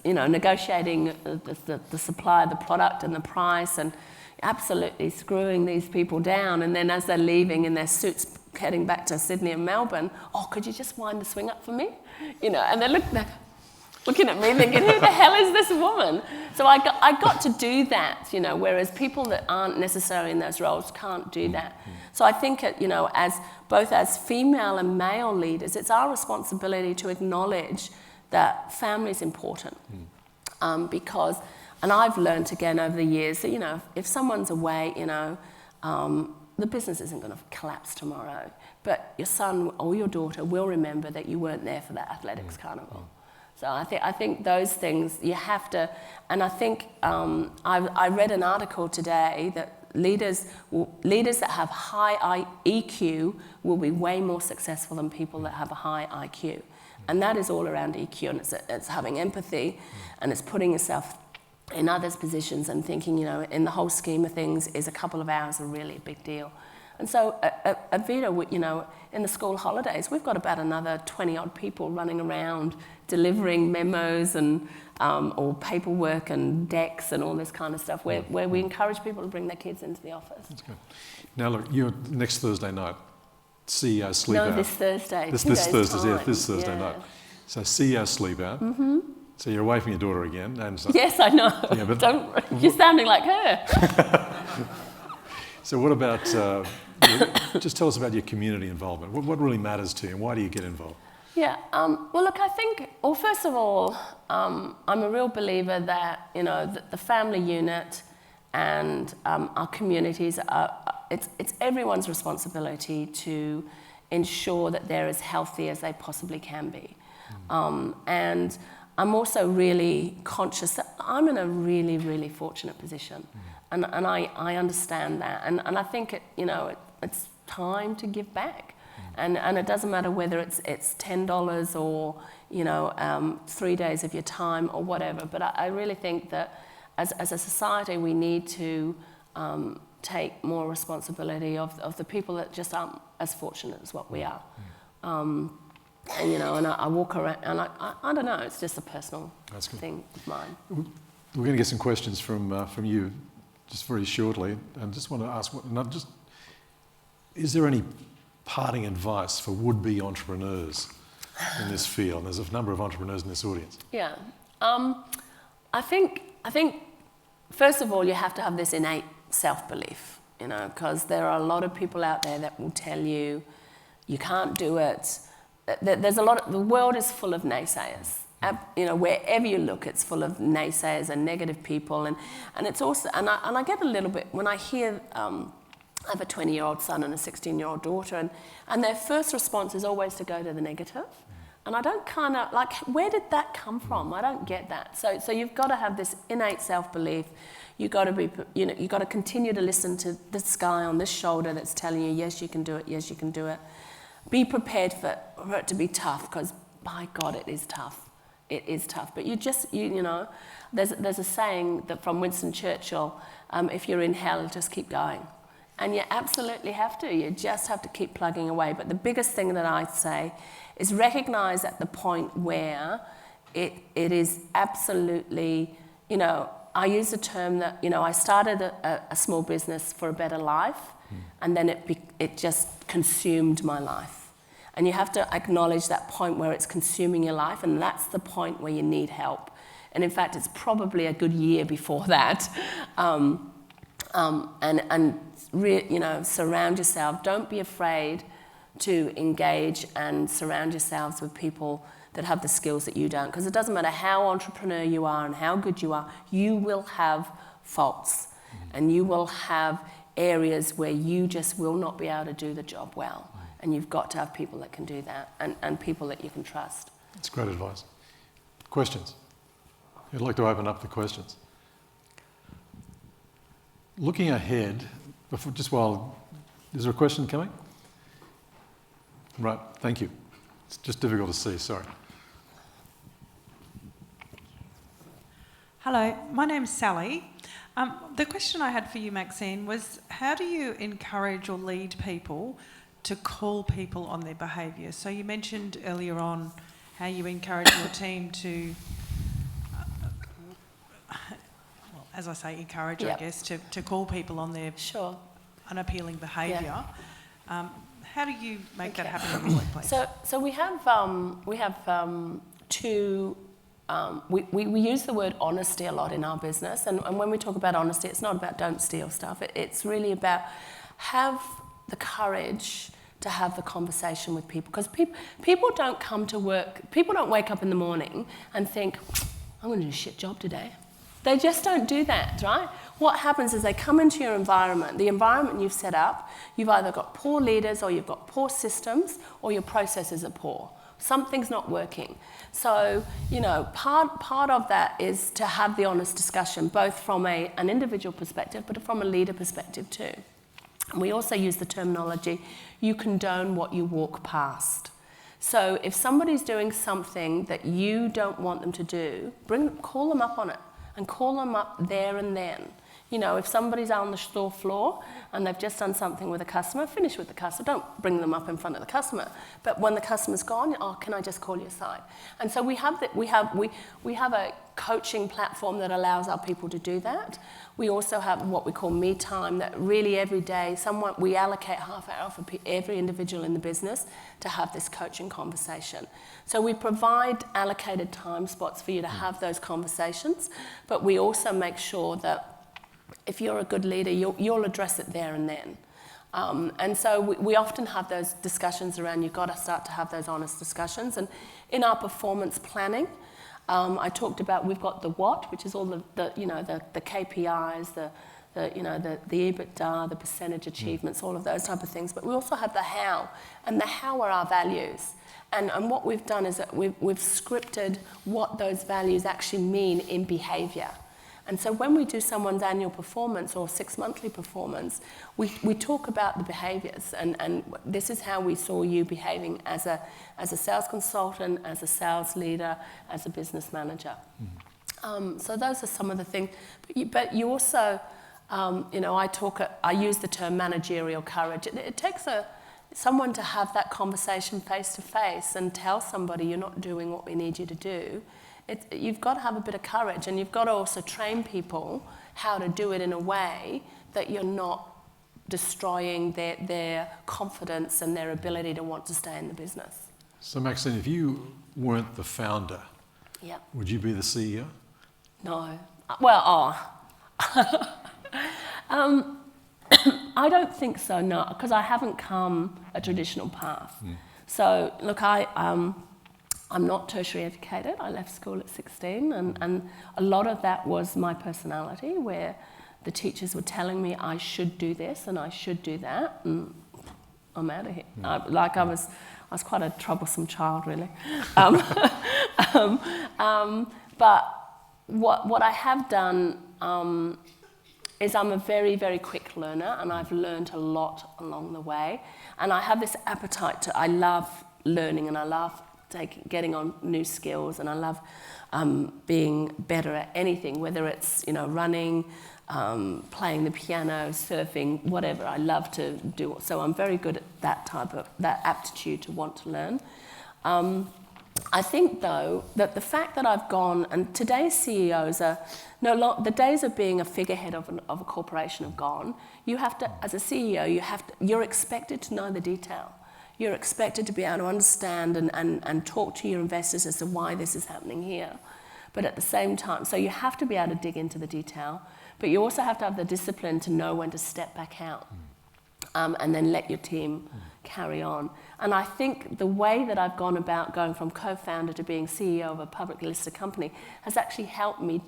You know, negotiating the supply of the product and the price, and absolutely screwing these people down. And then as they're leaving in their suits, heading back to Sydney and Melbourne, oh, could you just wind the swing up for me? You know, and they're looking at me thinking, who the hell is this woman? So I got to do that, you know, whereas people that aren't necessarily in those roles can't do that. So I think, you know, both as female and male leaders, it's our responsibility to acknowledge that family is important. Because, and I've learned again over the years that, you know, if someone's away, you know, the business isn't going to collapse tomorrow, but your son or your daughter will remember that you weren't there for that athletics carnival. So I think those things you have to, and I think I read an article today that leaders that have high EQ will be way more successful than people that have a high IQ, and that is all around EQ, and it's having empathy, and it's putting yourself in others' positions and thinking, you know, in the whole scheme of things, is a couple of hours a really big deal. And so at Vita, you know, in the school holidays, we've got about another 20-odd people running around delivering memos and or paperwork and decks and all this kind of stuff, where we encourage people to bring their kids into the office. That's good. Now look, you're next Thursday night, CEO sleep out. No, this Thursday. This Thursday night. So CEO sleep out. So you're away from your daughter again. And so, yes, I know. Yeah, but you're sounding like her. So what about, just tell us about your community involvement. What really matters to you, and why do you get involved? Yeah, well look, I think, well first of all, I'm a real believer that, you know, the family unit and our communities, it's everyone's responsibility to ensure that they're as healthy as they possibly can be. And I'm also really conscious that I'm in a really, really fortunate position. And I understand that. And I think, it's time to give back. And it doesn't matter whether it's $10 or, 3 days of your time or whatever. But I really think that as a society, we need to take more responsibility of the people that just aren't as fortunate as what we are. And I walk around, and I don't know, it's just a personal thing of mine. We're going to get some questions from you just very shortly, and just want to ask, is there any parting advice for would-be entrepreneurs in this field? There's a number of entrepreneurs in this audience. Yeah, I think first of all you have to have this innate self-belief, because there are a lot of people out there that will tell you you can't do it. The world is full of naysayers, Wherever you look, it's full of naysayers and negative people, and it's also, and I get a little bit when I hear. I have a 20-year-old son and a 16-year-old daughter, and their first response is always to go to the negative. And I don't where did that come from? I don't get that. So you've got to have this innate self-belief. You've got to you've got to continue to listen to this guy on this shoulder that's telling you, yes, you can do it, yes, you can do it. Be prepared for it to be tough, because by God, it is tough. It is tough. But there's a saying that from Winston Churchill, if you're in hell, just keep going. And you absolutely have to. You just have to keep plugging away. But the biggest thing that I say is recognise at the point where it is absolutely, I use the term that, I started a small business for a better life, and then it just consumed my life. And you have to acknowledge that point where it's consuming your life, and that's the point where you need help. And in fact, it's probably a good year before that. Surround yourself. Don't be afraid to engage and surround yourselves with people that have the skills that you don't. Because it doesn't matter how entrepreneur you are and how good you are, you will have faults. And you will have areas where you just will not be able to do the job well. And you've got to have people that can do that, and people that you can trust. That's great advice. Questions? I'd like to open up the questions. Looking ahead, is there a question coming? Right, thank you. It's just difficult to see, sorry. Hello, my name's Sally. The question I had for you, Maxine, was how do you encourage or lead people to call people on their behaviour? So you mentioned earlier on how you encourage your team to, as I say, encourage, I guess, to call people on their unappealing behaviour. How do you make that happen in your workplace? So we have two. We use the word honesty a lot in our business, and when we talk about honesty, it's not about don't steal stuff. It's really about have the courage to have the conversation with people, because people don't come to work. People don't wake up in the morning and think, I'm going to do a shit job today. They just don't do that, right? What happens is they come into your environment, the environment you've set up, you've either got poor leaders or you've got poor systems or your processes are poor. Something's not working. So, part of that is to have the honest discussion, both from an individual perspective, but from a leader perspective too. And we also use the terminology, you condone what you walk past. So if somebody's doing something that you don't want them to do, call them up on it. And call them up there and then. If somebody's on the store floor and they've just done something with a customer, finish with the customer. Don't bring them up in front of the customer. But when the customer's gone, can I just call you aside? And so we have a coaching platform that allows our people to do that. We also have what we call me time, that really every day we allocate half an hour for every individual in the business to have this coaching conversation. So we provide allocated time spots for you to have those conversations, but we also make sure that if you're a good leader, you'll address it there and then. And so we often have those discussions around, you've got to start to have those honest discussions. And in our performance planning, I talked about, we've got the what, which is all the KPIs, the EBITDA, the percentage achievements, all of those type of things. But we also have the how, and the how are our values. And what we've done is that we've scripted what those values actually mean in behaviour. And so when we do someone's annual performance or 6-monthly performance, we talk about the behaviours, and this is how we saw you behaving as a sales consultant, as a sales leader, as a business manager. So those are some of the things. But you also, I use the term managerial courage. It takes someone to have that conversation face to face and tell somebody you're not doing what we need you to do. You've got to have a bit of courage, and you've got to also train people how to do it in a way that you're not destroying their confidence and their ability to want to stay in the business. So Maxine, if you weren't the founder, would you be the CEO? No. Well, I don't think so, no, because I haven't come a traditional path. So look, I'm not tertiary educated. I left school at 16, and a lot of that was my personality, where the teachers were telling me I should do this and I should do that, and I'm out of here. I was quite a troublesome child, really. But what I have done is I'm a very, very quick learner, and I've learned a lot along the way. And I have this appetite I love learning, and I love getting on new skills, and I love being better at anything, whether it's, running, playing the piano, surfing, whatever. I love to do. So I'm very good at that aptitude to want to learn. I think, though, that the fact that I've gone, and today's CEOs are the days of being a figurehead of a corporation have gone. You have to, as a CEO, you're expected to know the detail. You're expected to be able to understand and talk to your investors as to why this is happening here. But at the same time, so you have to be able to dig into the detail, but you also have to have the discipline to know when to step back out and then let your team carry on. And I think the way that I've gone about going from co-founder to being CEO of a publicly listed company has actually helped me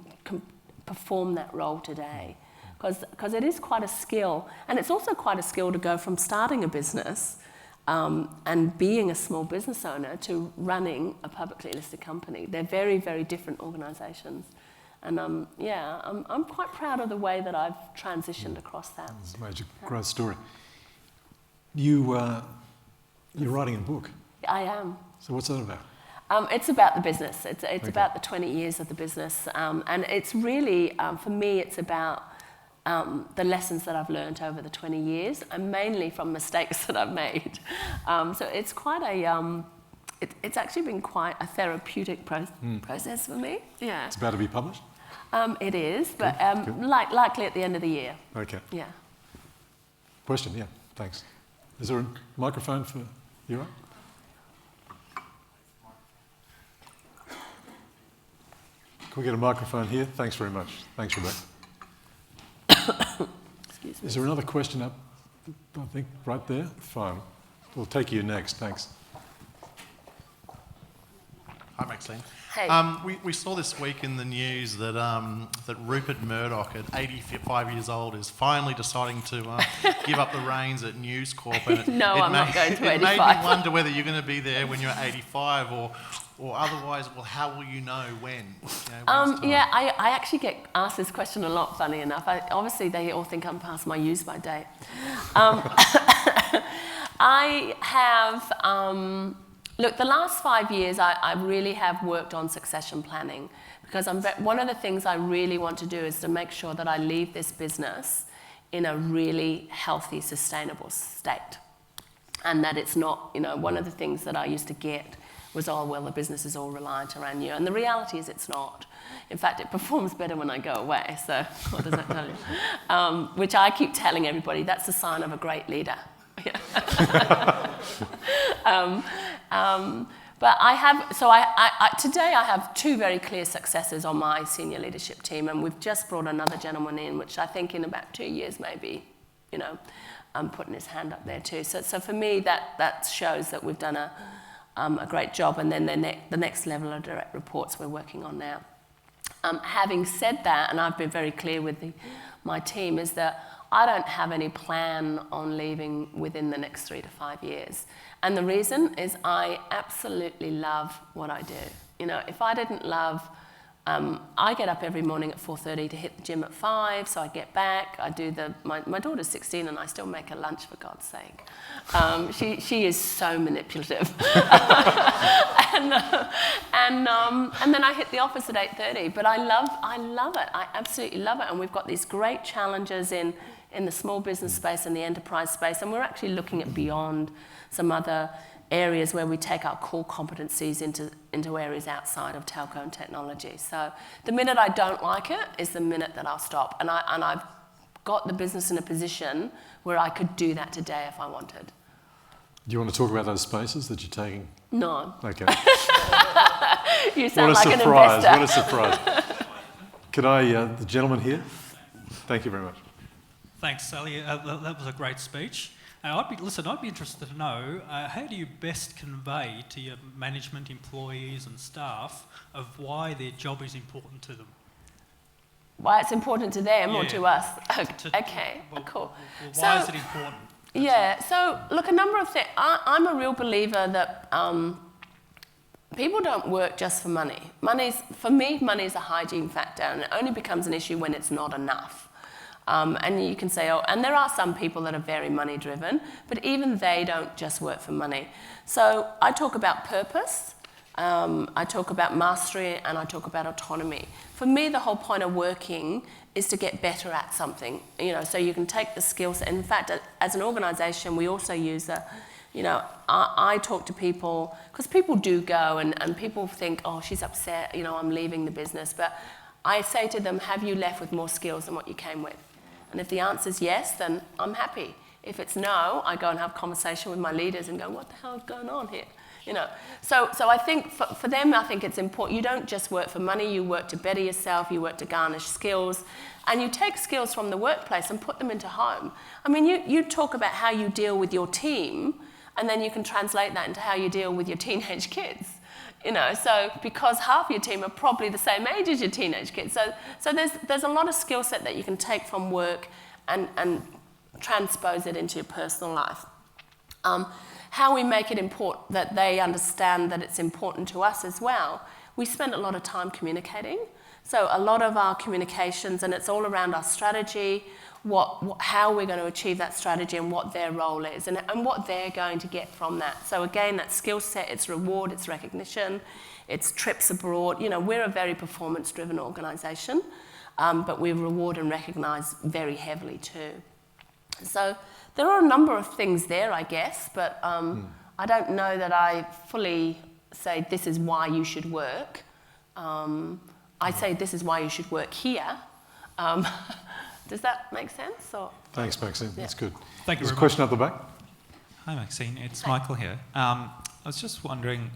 perform that role today. Because it is quite a skill, and it's also quite a skill to go from starting a business and being a small business owner to running a publicly listed company. They're very, very different organisations. And I'm quite proud of the way that I've transitioned across that. It's a major growth story. You're writing a book. I am. So what's that about? It's about the business. It's about the 20 years of the business. And it's really, for me, it's about the lessons that I've learned over the 20 years, and mainly from mistakes that I've made. So it's quite it's actually been quite a therapeutic process for me. Yeah. It's about to be published? It is, but Good. likely at the end of the year. Okay. Yeah. Question, yeah, thanks. Is there a microphone for you? Can we get a microphone here? Thanks very much. Thanks, Rebecca. Excuse me. Is there another question up, I think, right there? Fine. We'll take you next. Thanks. Hi, Maxine. Hey. We saw this week in the news that that Rupert Murdoch, at 85 years old, is finally deciding to give up the reins at News Corp. And I'm not going to 85. It made me wonder whether you're going to be there when you're 85, or otherwise. Well, how will you know when? When's time? I actually get asked this question a lot, funny enough. Obviously, they all think I'm past my use-by date. I have... Look, the last 5 years, I really have worked on succession planning, because one of the things I really want to do is to make sure that I leave this business in a really healthy, sustainable state. And that it's not, one of the things that I used to get was, the business is all reliant around you. And the reality is it's not. In fact, it performs better when I go away. So what does that tell you? Which I keep telling everybody, that's a sign of a great leader. But today I have two very clear successes on my senior leadership team, and we've just brought another gentleman in, which I think in about 2 years maybe, putting his hand up there too. So for me, that shows that we've done a great job, and then the next level of direct reports we're working on now. Having said that, and I've been very clear with my team, is that I don't have any plan on leaving within the next 3 to 5 years. And the reason is I absolutely love what I do. If I didn't love, I get up every morning at 4:30 to hit the gym at 5, so I get back, I do my daughter's 16 and I still make her lunch, for God's sake. She is so manipulative. and then I hit the office at 8:30, but I love it. I absolutely love it. And we've got these great challenges in the small business space and the enterprise space, and we're actually looking at beyond some other areas where we take our core competencies into areas outside of telco and technology. So the minute I don't like it is the minute that I'll stop. And I've got the business in a position where I could do that today if I wanted. Do you want to talk about those spaces that you're taking? No. Okay. You sound like an investor. What a surprise. Could the gentleman here? Thank you very much. Thanks, Sally. That was a great speech. I'd be interested to know, how do you best convey to your management, employees and staff of why their job is important to them? Why it's important to them or Yeah. to us? To- Okay, well, cool. Why is it important? Yeah, so look, a number of things. I'm a real believer that people don't work just for money. For me, money is a hygiene factor, and it only becomes an issue when it's not enough. And you can say, oh, and there are some people that are very money driven, but even they don't just work for money. So I talk about purpose, I talk about mastery, and I talk about autonomy. For me, the whole point of working is to get better at something, so you can take the skill set. In fact, as an organisation, we also use I talk to people, because people do go and people think, oh, she's upset, I'm leaving the business. But I say to them, have you left with more skills than what you came with? And if the answer is yes, then I'm happy. If it's no, I go and have a conversation with my leaders and go, what the hell is going on here? So I think for them, I think it's important. You don't just work for money, you work to better yourself, you work to garnish skills, and you take skills from the workplace and put them into home. I mean, you talk about how you deal with your team, and then you can translate that into how you deal with your teenage kids. So because half your team are probably the same age as your teenage kids. So there's a lot of skill set that you can take from work and transpose it into your personal life. How we make it important that they understand that it's important to us as well. We spend a lot of time communicating. So a lot of our communications, and it's all around our strategy, how we're going to achieve that strategy and what their role is and what they're going to get from that. So again, that skill set, it's reward, it's recognition, it's trips abroad. We're a very performance-driven organisation, but we reward and recognise very heavily too. So there are a number of things there, I guess, but I don't know that I fully say this is why you should work. I say this is why you should work here. Does that make sense? Or? Thanks, Maxine. Yeah. That's good. Thank you There's a very question at the back. Hi Maxine, it's Hi. Michael here. I was just wondering,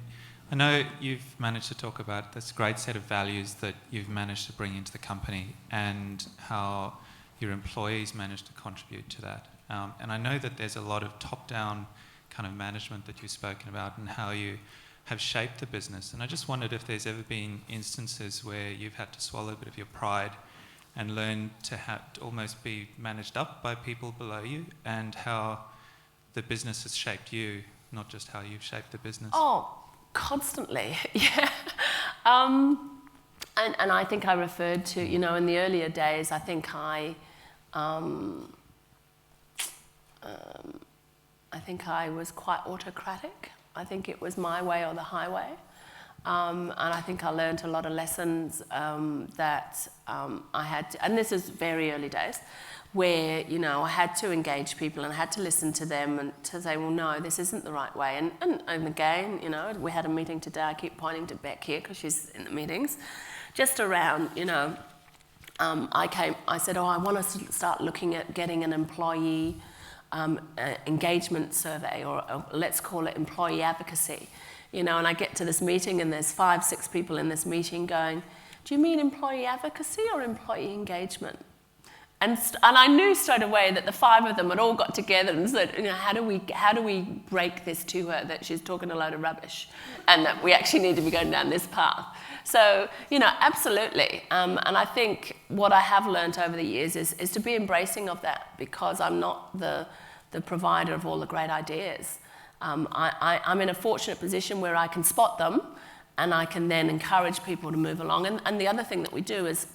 I know you've managed to talk about this great set of values that you've managed to bring into the company and how your employees managed to contribute to that. And I know that there's a lot of top-down kind of management that you've spoken about and how you have shaped the business. And I just wondered if there's ever been instances where you've had to swallow a bit of your pride and learn to almost be managed up by people below you, and how the business has shaped you, not just how you've shaped the business. Oh, constantly, yeah. And I think I referred to, in the earlier days, I think I was quite autocratic. I think it was my way or the highway. And I think I learned a lot of lessons that I had to, and this is very early days, where, I had to engage people and I had to listen to them and to say, well, no, this isn't the right way. And again, we had a meeting today, I keep pointing to Beck here because she's in the meetings, just around, I said, I want us to start looking at getting an employee engagement survey, or let's call it employee advocacy. And I get to this meeting and there's 5-6 people in this meeting going, do you mean employee advocacy or employee engagement? And I knew straight away that the 5 of them had all got together and said, how do we break this to her that she's talking a load of rubbish and that we actually need to be going down this path. So, absolutely. And I think what I have learned over the years is to be embracing of that, because I'm not the provider of all the great ideas. I'm in a fortunate position where I can spot them and I can then encourage people to move along. And the other thing that we do is,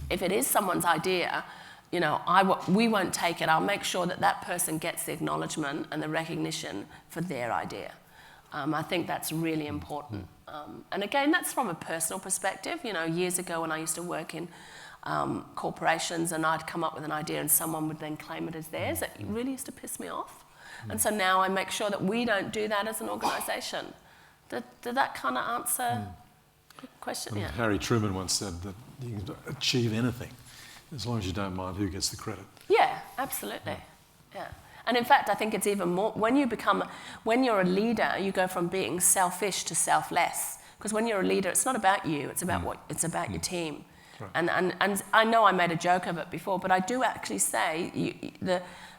if it is someone's idea, we won't take it. I'll make sure that person gets the acknowledgement and the recognition for their idea. I think that's really important. And again, that's from a personal perspective. Years ago when I used to work in corporations and I'd come up with an idea and someone would then claim it as theirs, it really used to piss me off. And so now I make sure that we don't do that as an organisation. Did that kind of answer the question? And Yeah. Harry Truman once said that you can achieve anything as long as you don't mind who gets the credit. Yeah, absolutely. Yeah. And in fact, I think it's even more, when you're a leader, you go from being selfish to selfless. Because when you're a leader, it's not about you, it's about your team. Right. And I know I made a joke of it before, but I do actually say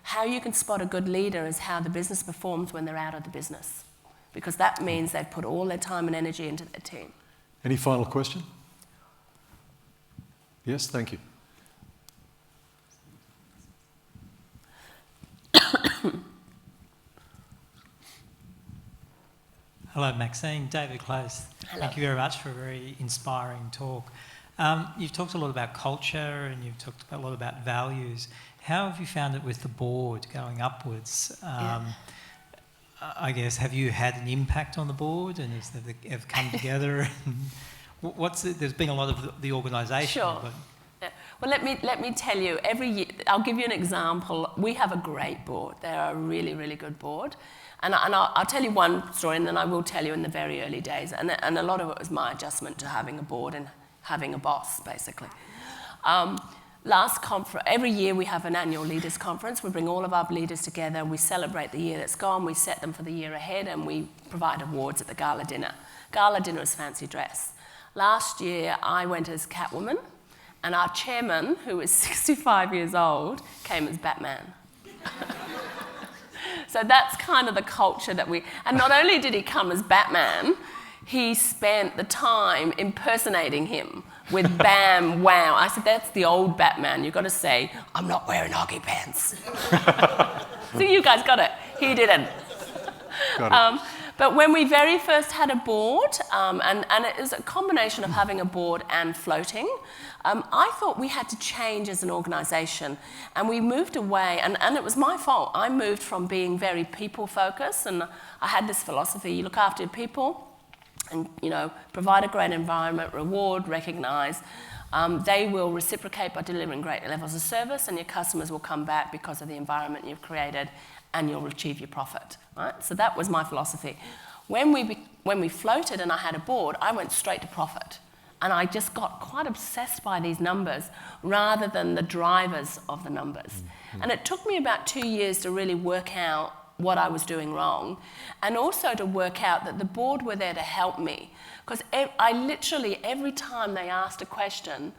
how you can spot a good leader is how the business performs when they're out of the business, because that means they've put all their time and energy into their team. Any final question? Yes, thank you. Hello, Maxine. David Close. Hello. Thank you very much for a very inspiring talk. You've talked a lot about culture and you've talked a lot about values. How have you found it with the board going upwards? I guess, have you had an impact on the board and have come together? And there's been a lot of the organisation. Sure. But Yeah. Well, let me tell you, every year, I'll give you an example. We have a great board. They're a really, really good board. And I'll tell you one story, and then I will tell you in the very early days. And a lot of it was my adjustment to having a board and having a boss, basically. Every year we have an annual leaders conference. We bring all of our leaders together. We celebrate the year that's gone. We set them for the year ahead, and we provide awards at the gala dinner. Gala dinner is fancy dress. Last year I went as Catwoman, and our chairman, who is 65 years old, came as Batman. So that's kind of the culture that we... And not only did he come as Batman, he spent the time impersonating him with bam, wow. I said, that's the old Batman. You've got to say, I'm not wearing hockey pants. So you guys got it. He didn't. Got it. But when we very first had a board, and it is a combination of having a board and floating, I thought we had to change as an organisation. And we moved away, and it was my fault. I moved from being very people-focused, and I had this philosophy, you look after your people, and provide a great environment, reward, recognise. They will reciprocate by delivering great levels of service, and your customers will come back because of the environment you've created, and you'll achieve your profit. Right? So that was my philosophy. When we floated and I had a board, I went straight to profit. And I just got quite obsessed by these numbers rather than the drivers of the numbers. Mm-hmm. And it took me about 2 years to really work out what I was doing wrong, and also to work out that the board were there to help me. Because I literally, every time they asked a question,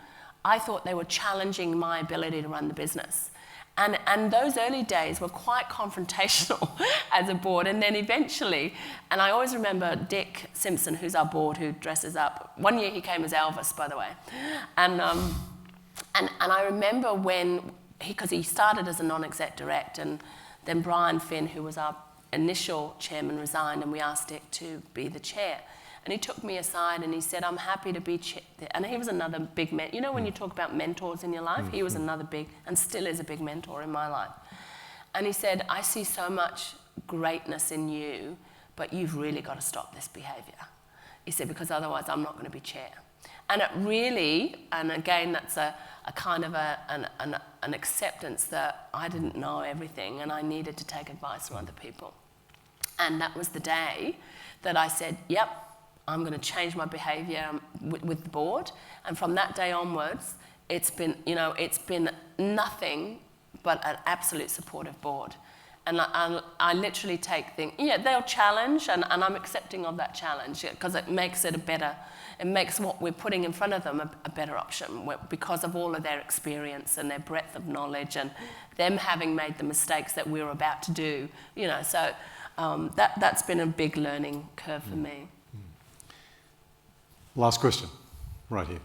I thought they were challenging my ability to run the business. And those early days were quite confrontational as a board. And then eventually, and I always remember Dick Simpson, who's our board, who dresses up. One year he came as Elvis, by the way. And I remember because he started as a non-exec direct, and then Brian Finn, who was our initial chairman, resigned, and we asked Dick to be the chair. And he took me aside and he said, I'm happy to be chair. And he was another big mentor. You know when you talk about mentors in your life? He was another big, and still is a big mentor in my life. And he said, I see so much greatness in you, but you've really got to stop this behaviour. He said, because otherwise I'm not going to be chair. And it really, and again, that's a kind of an acceptance that I didn't know everything and I needed to take advice from other people. And that was the day that I said, yep, I'm going to change my behaviour with the board. And from that day onwards, it's been nothing but an absolute supportive board. And I literally take things, they'll challenge, and I'm accepting of that challenge because it makes it it makes what we're putting in front of them a better option because of all of their experience and their breadth of knowledge and them having made the mistakes that we're about to do. So that's been a big learning curve for me. Last question, right here.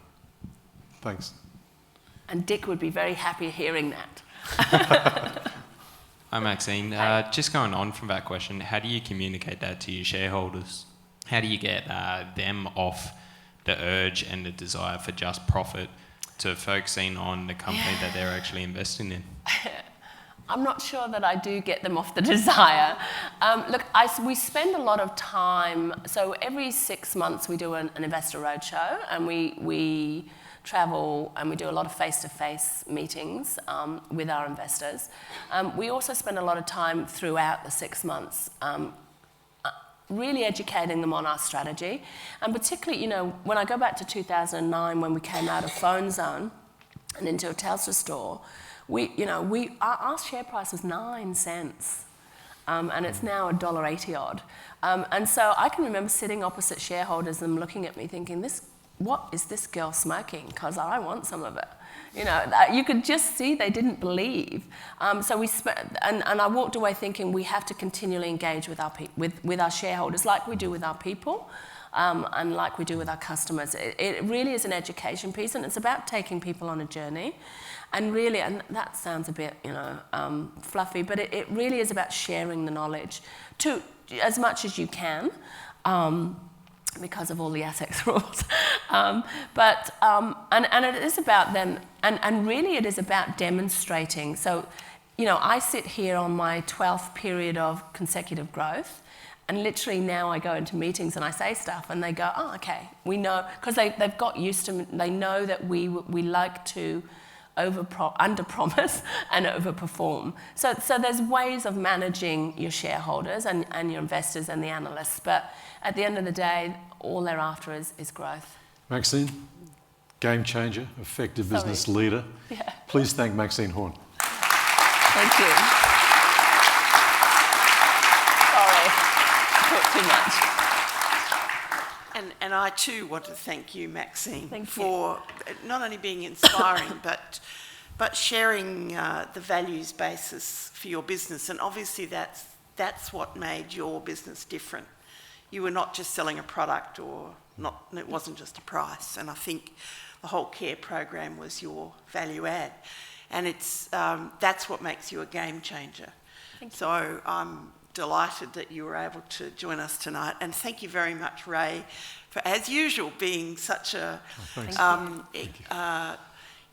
Thanks. And Dick would be very happy hearing that. Hi, Maxine. Just going on from that question, how do you communicate that to your shareholders? How do you get them off the urge and the desire for just profit to focusing on the company that they're actually investing in? I'm not sure that I do get them off the desire. Look, we spend a lot of time, so every 6 months we do an investor roadshow, and we travel and we do a lot of face-to-face meetings with our investors. We also spend a lot of time throughout the 6 months really educating them on our strategy. And particularly, when I go back to 2009 when we came out of Phone Zone and into a Telstra store, our share price was 9 cents, and it's now $1.80 odd. And so I can remember sitting opposite shareholders and looking at me thinking, this what is this girl smoking? Because I want some of it. You know, you could just see they didn't believe. So and I walked away thinking we have to continually engage with our shareholders like we do with our people, and like we do with our customers. It really is an education piece, and it's about taking people on a journey. And really, and that sounds a bit, fluffy, but it really is about sharing the knowledge to as much as you can. Because of all the ASX rules. And it is about them, and really it is about demonstrating. So, I sit here on my 12th period of consecutive growth, and literally now I go into meetings and I say stuff and they go, oh, okay, we know, because they've got used to, they know that we like to under-promise and over-perform. So there's ways of managing your shareholders and your investors and the analysts, but at the end of the day, all they're after is growth. Maxine, game changer, effective business leader. Yeah. Please thank Maxine Horne. Thank you. Sorry, I talked too much. And I too want to thank you, Maxine, Thank for not only being inspiring, but sharing the values basis for your business. And obviously that's what made your business different. You were not just selling a product, it wasn't just a price. And I think the whole care program was your value add. And that's what makes you a game changer. So I'm delighted that you were able to join us tonight. And thank you very much, Ray, for, as usual, being such a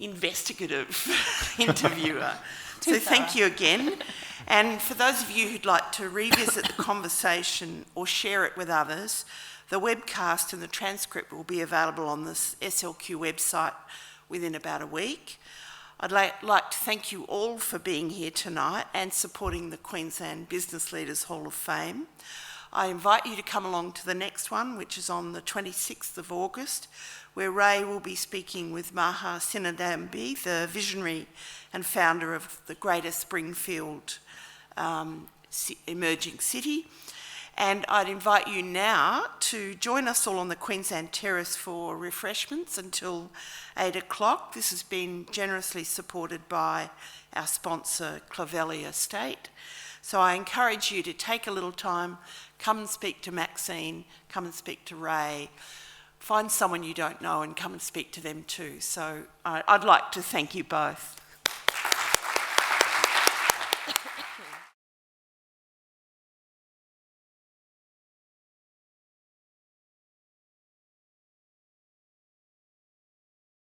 investigative interviewer. So thank you again. And for those of you who'd like to revisit the conversation or share it with others, the webcast and the transcript will be available on this SLQ website within about a week. I'd like to thank you all for being here tonight and supporting the Queensland Business Leaders Hall of Fame. I invite you to come along to the next one, which is on the 26th of August, where Ray will be speaking with Maha Sinadambi, the visionary and founder of the Greater Springfield emerging city. And I'd invite you now to join us all on the Queensland Terrace for refreshments until 8 o'clock. This has been generously supported by our sponsor, Clovelly Estate. So I encourage you to take a little time, come and speak to Maxine, come and speak to Ray, find someone you don't know and come and speak to them too. So I'd like to thank you both.